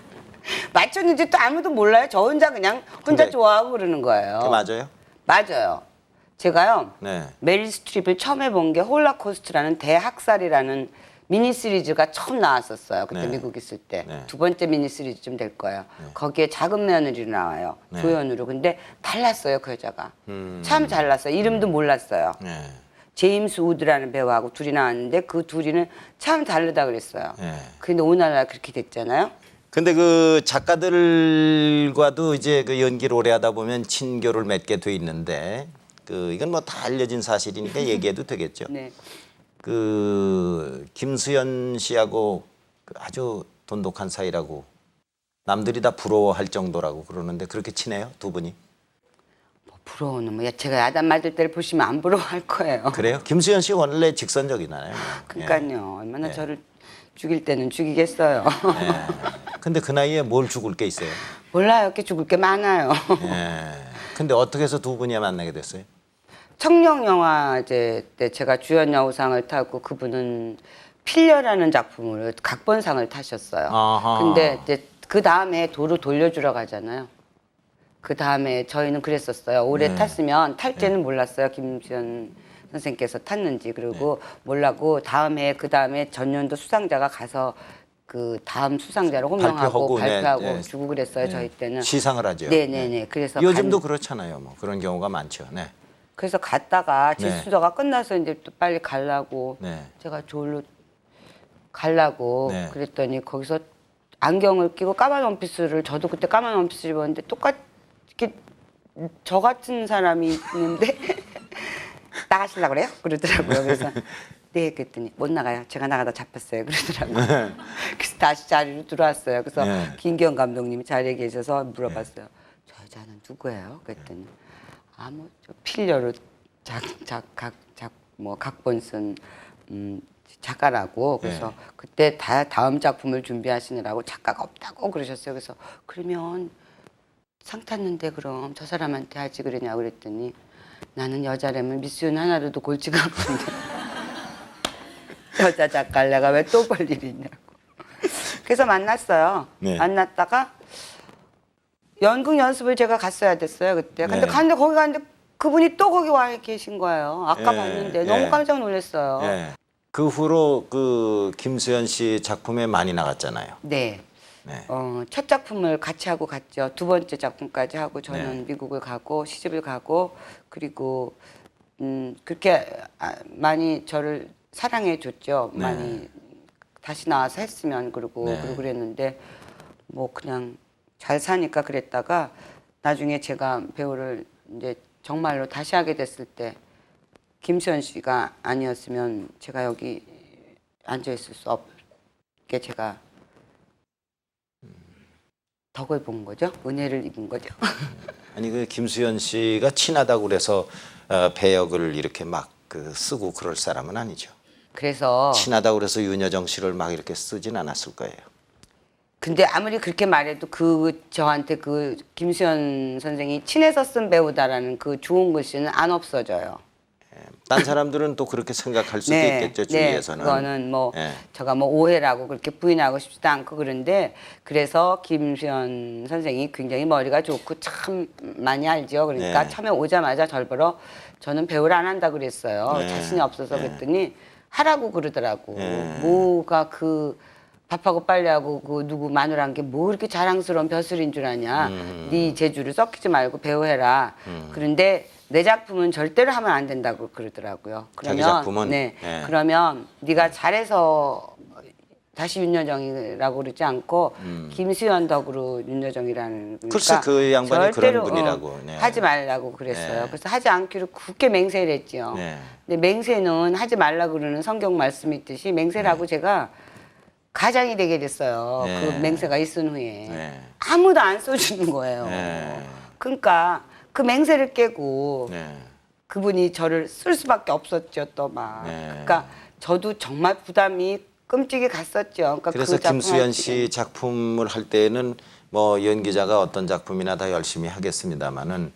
맞췄는지 또 아무도 몰라요. 저 혼자 그냥 혼자 근데 좋아하고 그러는 거예요. 그게 맞아요? 맞아요. 제가요. 네. 메릴 스트립을 처음 해본 게 홀라코스트라는 대학살이라는 미니 시리즈가 처음 나왔었어요. 그때 네. 미국 있을 때. 네. 두 번째 미니 시리즈쯤 될 거예요. 거기에 작은 며느리로 나와요. 네. 조연으로. 근데 달랐어요, 그 여자가. 참 잘났어요. 이름도 몰랐어요. 네. 제임스 우드라는 배우하고 둘이 나왔는데 그 둘이는 참 다르다 그랬어요. 네. 근데 오늘날 그렇게 됐잖아요. 근데 그 작가들과도 이제 그 연기를 오래 하다 보면 친교를 맺게 돼 있는데 그 이건 뭐 다 알려진 사실이니까 얘기해도 되겠죠. 네. 그 김수현 씨하고 그 아주 돈독한 사이라고 남들이 다 부러워할 정도라고 그러는데 그렇게 친해요 두 분이? 뭐 부러워는 뭐 제가 야단 맞을 때를 보시면 안 부러워할 거예요. 그래요? 김수현 씨 원래 직선적이잖아요. 그러니까요. 얼마나 저를 죽일 때는 죽이겠어요. 근데 그 나이에 뭘 죽을 게 있어요? 몰라요. 이렇게 죽을 게 많아요. 예. 근데 어떻게 해서 두 분이 만나게 됐어요? 청룡영화제 때 제가 주연 여우상을 타고 그분은 필려라는 작품으로 각본상을 타셨어요. 아하. 근데 이제 그 다음에 도로 돌려주러 가잖아요. 그 다음에 저희는 그랬었어요. 올해 탔으면 탈지는 몰랐어요. 김수현 선생님께서 탔는지 그리고 몰라고 다음에 그 다음에 전년도 수상자가 가서 그 다음 수상자를 호명하고 발표하고 네, 네. 주고 그랬어요. 네. 저희 때는 시상을 하죠. 네네네. 그래서 요즘도 그렇잖아요. 뭐 그런 경우가 많죠. 네. 그래서 갔다가 네. 질수저가 끝나서 이제 또 빨리 가려고 네. 제가 저울로 가려고 네. 그랬더니 거기서 안경을 끼고 까만 원피스를 저도 그때 까만 원피스 입었는데 똑같이 이렇게 저 같은 사람이 있는데 나가시려고 그래요? 그러더라고요. 그래서 네 그랬더니 못 나가요. 제가 나가다 잡혔어요. 그러더라고요. 그래서 다시 자리로 들어왔어요. 그래서 네. 김기영 감독님이 자리에 계셔서 물어봤어요. 저 여자는 누구예요? 그랬더니 아뭐 필려로 뭐 각본 쓴 작가라고 그래서 네. 그때 다음 작품을 준비하시느라고 작가가 없다고 그러셨어요. 그래서 그러면 상 탔는데 그럼 저 사람한테 하지 그러냐고 그랬더니 나는 여자라면 미스윤 하나로도 골치가 아픈데 여자 작가를 내가 왜 또 볼 일이 있냐고. 그래서 만났어요. 네. 만났다가 연극 연습을 제가 갔어야 됐어요 그때. 근데 네. 갔는데 거기 갔는데 그분이 또 거기 와 계신 거예요. 아까 예, 봤는데 예. 너무 깜짝 놀랐어요. 예. 그 후로 그 김수현 씨 작품에 많이 나갔잖아요. 네. 네. 첫 작품을 같이 하고 갔죠. 두 번째 작품까지 하고 저는 네. 미국을 가고 시집을 가고 그리고 그렇게 많이 저를 사랑해 줬죠. 네. 많이 다시 나와서 했으면 그러고 네. 그러고 그랬는데 뭐 그냥 잘 사니까 그랬다가 나중에 제가 배우를 이제 정말로 다시 하게 됐을 때 김수현 씨가 아니었으면 제가 여기 앉아 있을 수 없게 제가 덕을 본 거죠. 은혜를 입은 거죠. 아니 그 김수현 씨가 친하다고 그래서 배역을 이렇게 막 그 쓰고 그럴 사람은 아니죠. 그래서 친하다고 그래서 윤여정 씨를 막 이렇게 쓰진 않았을 거예요. 근데 아무리 그렇게 말해도 저한테 그 김수현 선생이 친해서 쓴 배우다라는 그 좋은 글씨는 안 없어져요. 딴 사람들은 또 그렇게 생각할 수도 있겠죠, 주위에서는. 네, 그거는 뭐 네. 제가 뭐 오해라고 그렇게 부인하고 싶지도 않고 그런데 그래서 김수현 선생이 굉장히 머리가 좋고 참 많이 알죠. 그러니까 네. 처음에 오자마자 절 보러 저는 배우를 안 한다 그랬어요. 네. 자신이 없어서 네. 그랬더니 하라고 그러더라고. 네. 뭐가 그 밥하고 빨래하고 그 누구 마누라한 게 뭐 이렇게 자랑스러운 벼슬인 줄 아냐. 네 재주를 썩히지 말고 배우해라. 그런데 내 작품은 절대로 하면 안 된다고 그러더라고요. 자기 작품은? 네. 네. 그러면 네가 잘해서 다시 윤여정이라고 그러지 않고 김수현 덕으로 윤여정이라는 그러니까 글쎄, 그 양반이 절대로, 그런 분이라고. 네. 하지 말라고 그랬어요. 네. 그래서 하지 않기로 굳게 맹세를 했지요. 네. 근데 맹세는 하지 말라 그러는 성경 말씀이 있듯이 맹세라고 제가 가장이 되게 됐어요. 네. 그 맹세가 있은 후에 네. 아무도 안 써주는 거예요. 네. 그러니까 그 맹세를 깨고 네. 그분이 저를 쓸 수밖에 없었죠 또 막. 네. 그러니까 저도 정말 부담이 끔찍이 갔었죠. 그러니까 그래서 그 작품 김수현 할 씨 때는. 작품을 할 때는 뭐 연기자가 어떤 작품이나 다 열심히 하겠습니다만은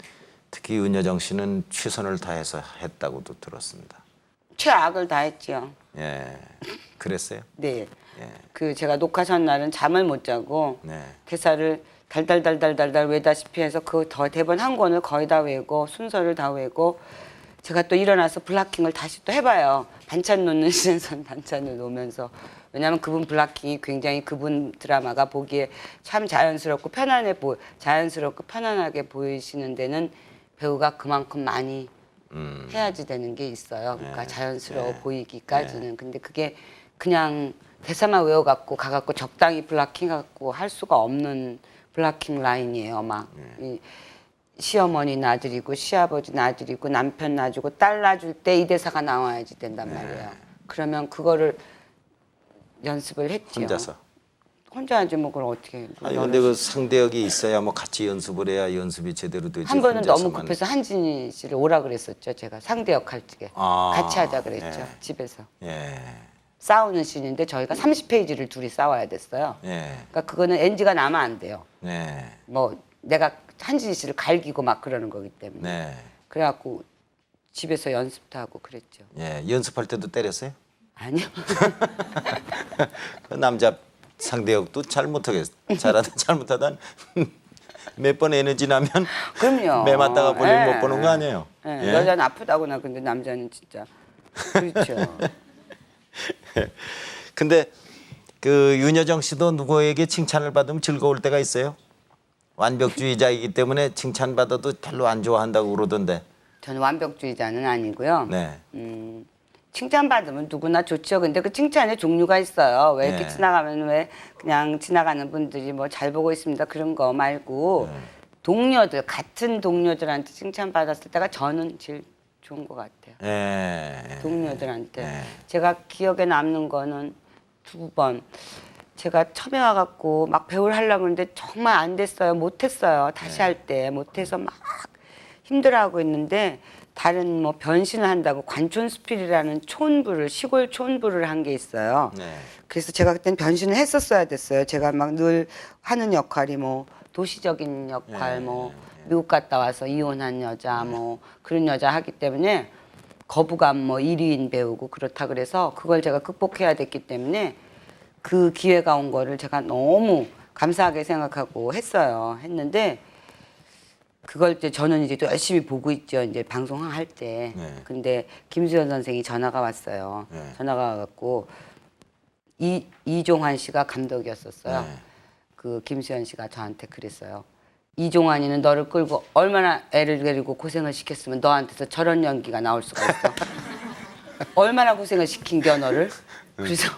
특히 윤여정 씨는 최선을 다해서 했다고도 들었습니다. 최악을 다했죠. 예, 그랬어요. 네. 예, 그 제가 녹화 전날은 잠을 못 자고 네, 대사를 달달달달달달 외다시피 해서 그 더 대본 한 권을 거의 다 외고 순서를 다 외고 제가 또 일어나서 블락킹을 다시 또 해봐요. 반찬 놓는 시선 반찬을 놓으면서 왜냐하면 그분 블락킹이 굉장히 그분 드라마가 보기에 참 자연스럽고 자연스럽고 편안하게 보이시는 데는 배우가 그만큼 많이 해야지 되는 게 있어요. 그러니까 자연스러워 보이기까지는. 근데 그게 그냥 대사만 외워갖고 가갖고 적당히 블락킹갖고 할 수가 없는 블락킹 라인이에요. 막 이 시어머니 놔드리고 시아버지 놔드리고 남편 놔주고 딸 놔줄 때 이 대사가 나와야지 된단 말이에요. 그러면 그거를 연습을 했지요. 혼자서. 혼자 하지 뭐 그걸 어떻게 해. 아니 근데 그 상대역이 있어야 뭐 같이 연습을 해야 연습이 제대로 되지. 한 번은 너무 혼자서만. 급해서 한진희 씨를 오라 그랬었죠. 제가 상대 역할 쪽에 아, 같이 하자 그랬죠. 예. 집에서 예, 싸우는 씬인데 저희가 30페이지를 둘이 싸워야 됐어요. 예, 그러니까 그거는 NG가 나면 안 돼요. 네, 뭐 내가 한진희 씨를 갈기고 막 그러는 거기 때문에. 네, 그래갖고 집에서 연습도 하고 그랬죠. 예. 연습할 때도 때렸어요? 아니요. 그 남자 상대역도 잘 못하다 몇 번 에너지 나면 그럼요. 매 맞다가 볼일 예. 못 보는 거 아니에요? 예. 예? 여자는 아프다고나 근데 남자는 진짜 그렇죠. 근데 그 윤여정 씨도 누구에게 칭찬을 받으면 즐거울 때가 있어요? 완벽주의자이기 때문에 칭찬받아도 별로 안 좋아한다고 그러던데. 저는 완벽주의자는 아니고요. 네. 칭찬받으면 누구나 좋죠. 근데 그 칭찬의 종류가 있어요. 왜 이렇게 네. 지나가면 왜 그냥 지나가는 분들이 뭐 잘 보고 있습니다. 그런 거 말고 네. 동료들, 같은 동료들한테 칭찬받았을 때가 저는 제일 좋은 것 같아요. 예. 동료들한테. 네. 제가 기억에 남는 거는 2번. 제가 처음에 와갖고 막 배우를 하려고 했는데 정말 안 됐어요. 못했어요. 다시 할 때 못해서 막 힘들어하고 있는데 다른 뭐 변신을 한다고 관촌스필이라는 촌부를 시골 촌부를 한 게 있어요. 네. 그래서 제가 그때는 변신을 했었어야 됐어요. 제가 막 늘 하는 역할이 뭐 도시적인 역할, 뭐 미국 갔다 와서 이혼한 여자, 뭐 그런 여자 하기 때문에 거부감 뭐 1위인 배우고 그렇다 그래서 그걸 제가 극복해야 됐기 때문에 그 기회가 온 거를 제가 너무 감사하게 생각하고 했어요. 했는데 그걸 이제 저는 이제 또 열심히 보고 있죠. 이제 방송할 때. 네. 근데 김수현 선생이 전화가 왔어요. 네. 전화가 와갖고 이종환 씨가 감독이었었어요. 네. 그 김수현 씨가 저한테 그랬어요. 이종환이는 너를 끌고 얼마나 애를 데리고 고생을 시켰으면 너한테서 저런 연기가 나올 수가 있어. 얼마나 고생을 시킨겨 너를. 그래서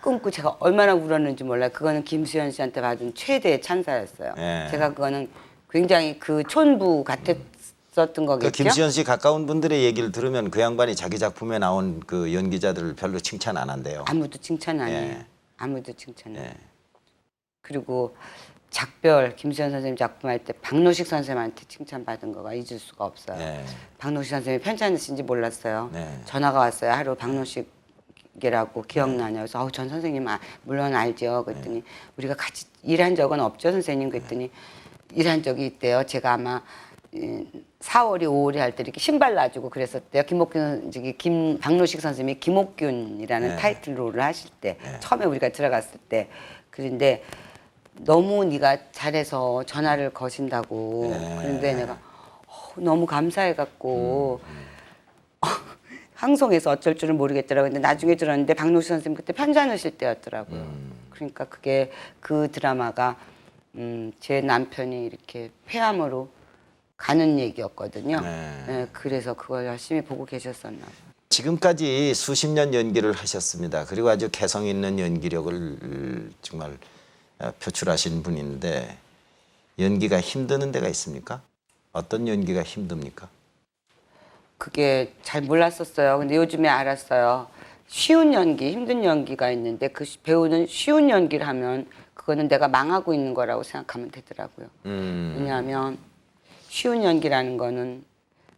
끊고 제가 얼마나 울었는지 몰라요. 그거는 김수현 씨한테 받은 최대의 찬사였어요. 네. 제가 그거는 굉장히 그 촌부 같았었던 그 거겠죠. 김수현 씨 가까운 분들의 얘기를 들으면 그 양반이 자기 작품에 나온 그 연기자들을 별로 칭찬 안 한대요. 아무도 칭찬 안 해요. 예. 아무도 칭찬 안 해요. 예. 그리고 작별 김수현 선생님 작품할 때 박노식 선생님한테 칭찬받은 거가 잊을 수가 없어요. 예. 박노식 선생님이 편찮으신지 몰랐어요. 네. 전화가 왔어요. 하루 박노식이라고 기억나냐고. 그래서 전 선생님 물론 알죠. 그랬더니 우리가 같이 일한 적은 없죠 선생님. 그랬더니 일한 적이 있대요. 제가 아마 4월이 5월이 할 때 이렇게 신발 놔주고 그랬었대요. 박노식 선생님이 김옥균이라는 네. 타이틀 롤을 하실 때 처음에 우리가 들어갔을 때 그런데 너무 네가 잘해서 전화를 거신다고 네. 그런데 내가 너무 감사해갖고 방송에서 어쩔 줄은 모르겠더라고요. 근데 나중에 들었는데 박노식 선생님 그때 편찮으실 때였더라고요. 그러니까 그게 그 드라마가 제 남편이 이렇게 폐암으로 가는 얘기였거든요. 네. 네, 그래서 그걸 열심히 보고 계셨었나 봐요. 지금까지 수십 년 연기를 하셨습니다. 그리고 아주 개성 있는 연기력을 정말 표출하신 분인데 연기가 힘드는 데가 있습니까? 어떤 연기가 힘듭니까? 그게 잘 몰랐었어요. 근데 요즘에 알았어요. 쉬운 연기, 힘든 연기가 있는데 그 배우는 쉬운 연기를 하면 그거는 내가 망하고 있는 거라고 생각하면 되더라고요. 왜냐하면 쉬운 연기라는 거는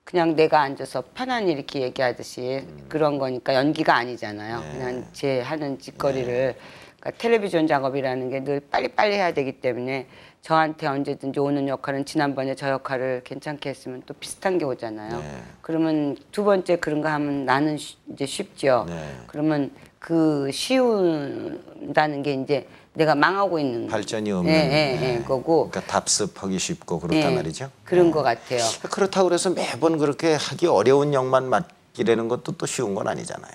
그냥 내가 앉아서 편안히 이렇게 얘기하듯이 그런 거니까 연기가 아니잖아요. 그냥 제 하는 짓거리를 그러니까 텔레비전 작업이라는 게 늘 빨리빨리 해야 되기 때문에 저한테 언제든지 오는 역할은 지난번에 저 역할을 괜찮게 했으면 또 비슷한 게 오잖아요. 네. 그러면 두 번째 그런 거 하면 나는 이제 쉽죠. 네. 그러면 그 쉬운다는 게 이제 내가 망하고 있는 발전이 없는 거고 그러니까 답습하기 쉽고 그렇단 예, 말이죠. 그런 것 같아요. 그렇다고 그래서 매번 그렇게 하기 어려운 역만 맡기려는 것도 또 쉬운 건 아니잖아요.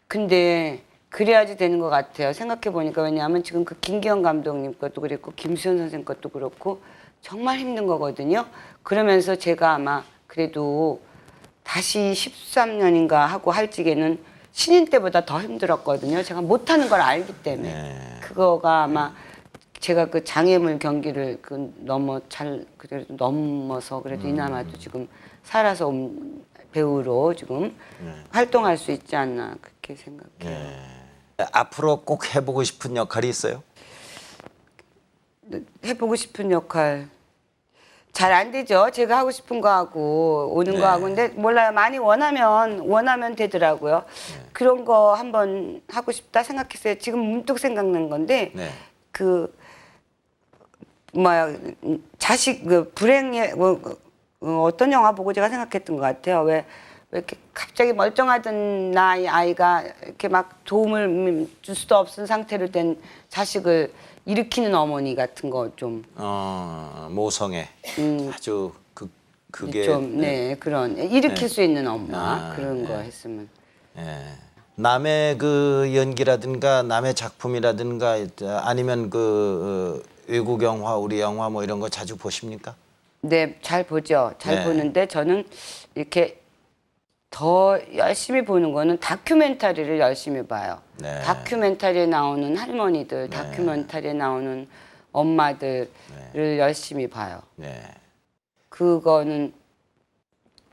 근데 그래야지 되는 것 같아요. 생각해 보니까 왜냐하면 지금 그 김기현 감독님 것도 그랬고 김수현 선생님 것도 그렇고 정말 힘든 거거든요. 그러면서 제가 아마 그래도 다시 13년인가 하고 할 적에는 신인 때보다 더 힘들었거든요. 제가 못하는 걸 알기 때문에 네. 그거가 아마 제가 그 장애물 경기를 그래도 넘어서 그래도 이나마도 지금 살아서 온 배우로 지금 활동할 수 있지 않나 그렇게 생각해요. 앞으로 꼭 해보고 싶은 역할이 있어요? 해보고 싶은 역할 잘 안 되죠. 제가 하고 싶은 거 하고 오는 네. 거 하고 근데 몰라요. 많이 원하면 되더라고요. 그런 거 한번 하고 싶다 생각했어요. 지금 문득 생각난 건데 네. 그 자식 그 불행의 어떤 영화 보고 제가 생각했던 것 같아요. 왜 왜 이렇게 갑자기 멀쩡하던 나이 아이가 이렇게 막 도움을 줄 수도 없은 상태로 된 자식을 일으키는 어머니 같은 거 좀 모성애 아주 그게 좀 네 그런 일으킬 수 있는 엄마 그런 거 했으면 예. 남의 그 연기라든가 남의 작품이라든가 아니면 그 외국 영화, 우리 영화 뭐 이런 거 자주 보십니까? 네 잘 보죠. 잘 네. 보는데 저는 이렇게 더 열심히 보는 거는 다큐멘터리를 열심히 봐요. 네. 다큐멘터리에 나오는 할머니들, 다큐멘터리에 나오는 엄마들을 열심히 봐요. 네. 그거는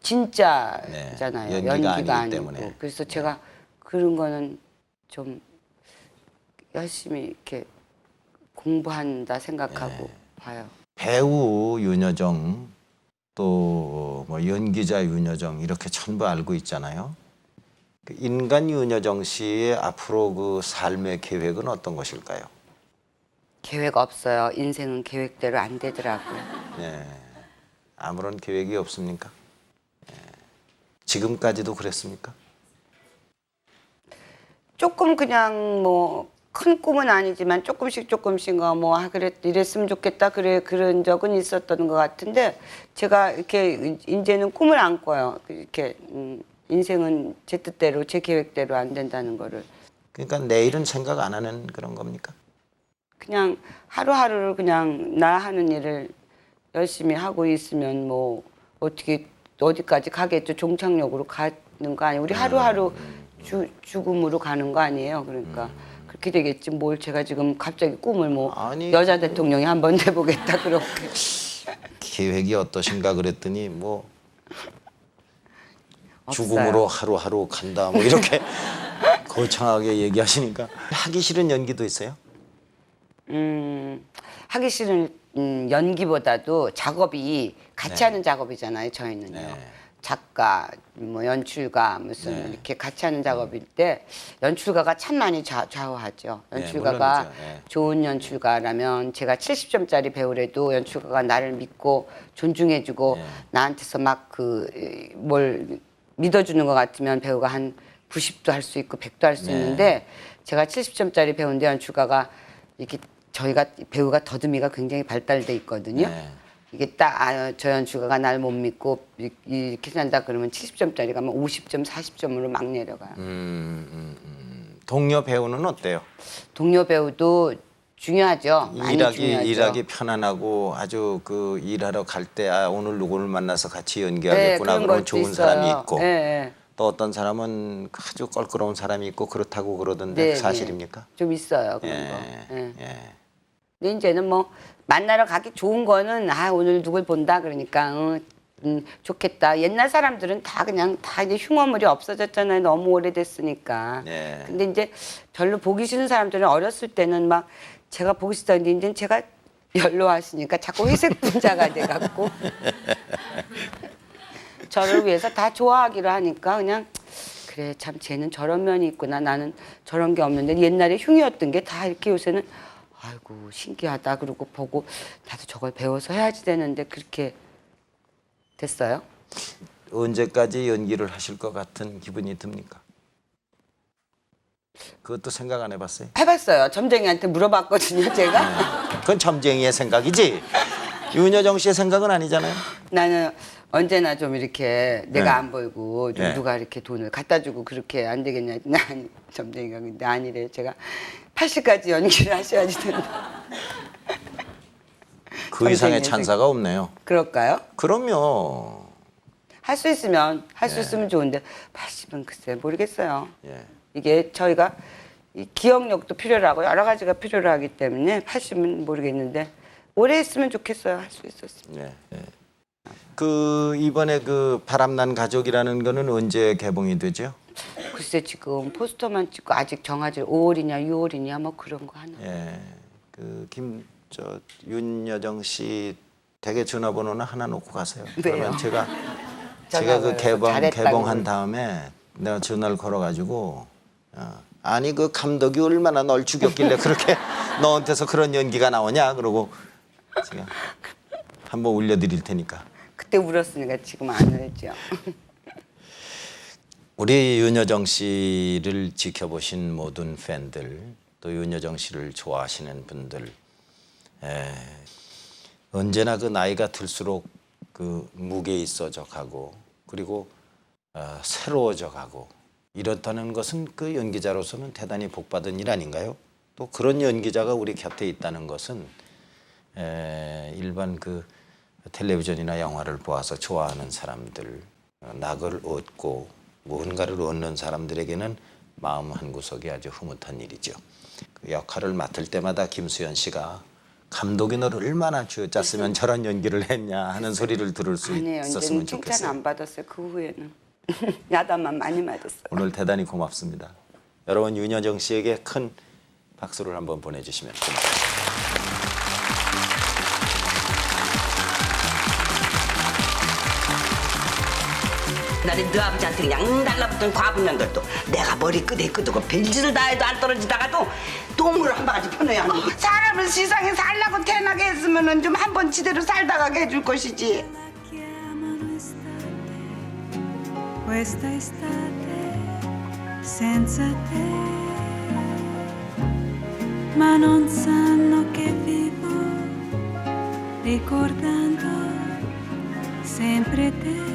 진짜잖아요. 네. 연기가 아니기 아니고. 때문에. 그래서 제가 그런 거는 좀 열심히 이렇게 공부한다 생각하고 네. 봐요. 배우 윤여정 또 뭐 연기자 윤여정 이렇게 전부 알고 있잖아요. 그 인간 윤여정 씨의 앞으로 그 삶의 계획은 어떤 것일까요? 계획 없어요. 인생은 계획대로 안 되더라고요. 네. 아무런 계획이 없습니까? 네. 지금까지도 그랬습니까? 조금 그냥 뭐 큰 꿈은 아니지만 조금씩 뭐 그래 이랬으면 좋겠다 그런 적은 있었던 것 같은데 제가 이렇게 이제는 꿈을 안 꿔요. 이렇게 인생은 제 뜻대로 제 계획대로 안 된다는 거를 그러니까 내일은 생각 안 하는 그런 겁니까? 그냥 하루하루를 그냥 나 하는 일을 열심히 하고 있으면 뭐 어떻게 어디까지 가겠죠. 종착역으로 가는 거 아니에요. 우리 하루하루 죽음으로 가는 거 아니에요. 그러니까 그렇게 되겠지. 뭘 제가 지금 갑자기 꿈을 뭐 아니, 여자 대통령이 한번 돼보겠다 그렇게. 계획이 어떠신가 그랬더니 뭐 없어요. 죽음으로 하루하루 간다 뭐 이렇게 거창하게 얘기하시니까 하기 싫은 연기도 있어요? 하기 싫은 연기보다도 작업이 같이 네. 하는 작업이잖아요. 저희는요. 네. 작가, 뭐 연출가 무슨 네. 이렇게 같이 하는 작업일 때 연출가가 참 많이 좌우하죠. 네, 연출가가 물론이죠. 네. 좋은 연출가라면 제가 70점짜리 배우라도 연출가가 나를 믿고 존중해주고 네. 나한테서 막 뭘 믿어주는 것 같으면 배우가 한 90도 할 수 있고 100도 할 수 네. 있는데 제가 70점짜리 배우인데 연출가가 이렇게 저희가 배우가 더듬이가 굉장히 발달돼 있거든요. 네. 이게 딱 저 연출가가 날 못 믿고 이렇게 산다 그러면 70점짜리 가면 50점, 40점으로 막 내려가요. 동료 배우는 어때요? 동료 배우도 중요하죠. 많이 중요하죠. 일하기 편안하고 아주 그 일하러 갈 때 오늘 누구를 만나서 같이 네, 연기하겠구나 그런 그런 것도 좋은 있어요. 사람이 있고 네, 또 어떤 사람은 아주 껄끄러운 사람이 있고 그렇다고 그러던데 네, 사실입니까? 좀 있어요 그런 예, 거. 네. 예. 근데 이제는 뭐 만나러 가기 좋은 거는 오늘 누굴 본다 그러니까 좋겠다. 옛날 사람들은 다 그냥 다 이제 흉어물이 없어졌잖아요. 너무 오래됐으니까. 네. 근데 이제 별로 보기 싫은 사람들은 어렸을 때는 막 제가 보기 싫다는데 이제 제가 연로하시니까 자꾸 회색 분자가 돼갖고 저를 위해서 다 좋아하기로 하니까 그냥 그래 참 쟤는 저런 면이 있구나 나는 저런 게 없는데 옛날에 흉이었던 게 다 이렇게 요새는 아이고 신기하다 그러고 보고 나도 저걸 배워서 해야지 되는데 그렇게 됐어요. 언제까지 연기를 하실 것 같은 기분이 듭니까? 그것도 생각 안 해봤어요? 해봤어요. 점쟁이한테 물어봤거든요 제가. 그건 점쟁이의 생각이지 윤여정 씨의 생각은 아니잖아요. 나는 언제나 좀 이렇게 내가 네. 안 보이고 좀 네. 누가 이렇게 돈을 갖다 주고 그렇게 안 되겠냐. 난 점쟁이가 근데 아니래. 제가 80까지 연기를 하셔야지 된다. 그 이상의 점쟁이의 찬사가 없네요. 그럴까요? 그럼요. 할 수 있으면 할 수 네. 있으면 좋은데 80은 글쎄 모르겠어요. 예. 이게 저희가 이 기억력도 필요로 하고 여러 가지가 필요로 하기 때문에 80은 모르겠는데 오래 했으면 좋겠어요. 할 수 있었으면. 예. 예. 그 이번에 그 바람난 가족이라는 거는 언제 개봉이 되죠? 글쎄 지금 포스터만 찍고 아직 정하지 5월이냐 6월이냐 뭐 그런 거 하나. 예. 그 윤여정 씨 댁에 전화번호는 하나 놓고 가세요. 그러면 제가 그 개봉한 다음에 내가 전화를 걸어가지고 아니 그 감독이 얼마나 널 죽였길래 그렇게 너한테서 그런 연기가 나오냐 그러고 제가 한번 울려드릴 테니까. 그때 울었으니까 지금 안 울죠. 우리 윤여정 씨를 지켜보신 모든 팬들, 또 윤여정 씨를 좋아하시는 분들, 언제나 그 나이가 들수록 그 무게 있어져 가고, 그리고 새로워져 가고, 이렇다는 것은 그 연기자로서는 대단히 복받은 일 아닌가요? 또 그런 연기자가 우리 곁에 있다는 것은 일반 그 텔레비전이나 영화를 보아서 좋아하는 사람들, 낙을 얻고 무언가를 얻는 사람들에게는 마음 한구석이 아주 흐뭇한 일이죠. 그 역할을 맡을 때마다 김수현 씨가 감독이 너를 얼마나 쥐어짰으면 저런 연기를 했냐 하는 소리를 들을 수 아니에요. 있었으면 이제는 칭찬 좋겠어요. 안 받았어요. 그 후에는 야단만 많이 맞았어요. 오늘 대단히 고맙습니다. 여러분 윤여정 씨에게 큰 박수를 한번 보내주시면 고맙습니다. 나는 너 아버지한테 그냥 달라붙은 과분년들도 내가 머리 끄대 끄두고 별짓을 다 해도 안 떨어지다가도 똥으로 한 바가지 퍼내야 하는 거. 사람을 세상에 살라고 태어나게 했으면 좀 한 번 지대로 살다가게 해줄 것이지. Chiamano estate, questa estate senza te, ma non sanno che vivo ricordando sempre te,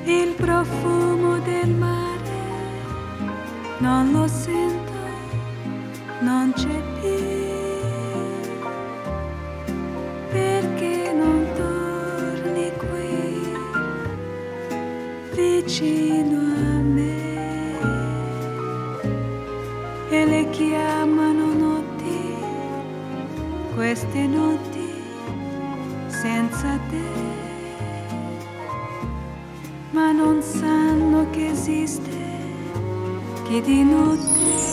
il profumo del mare non lo sento, non c'è più. Perché non torni qui vicino a me e le chiamano notti, queste notti senza te, ma non sanno che esiste chi di notte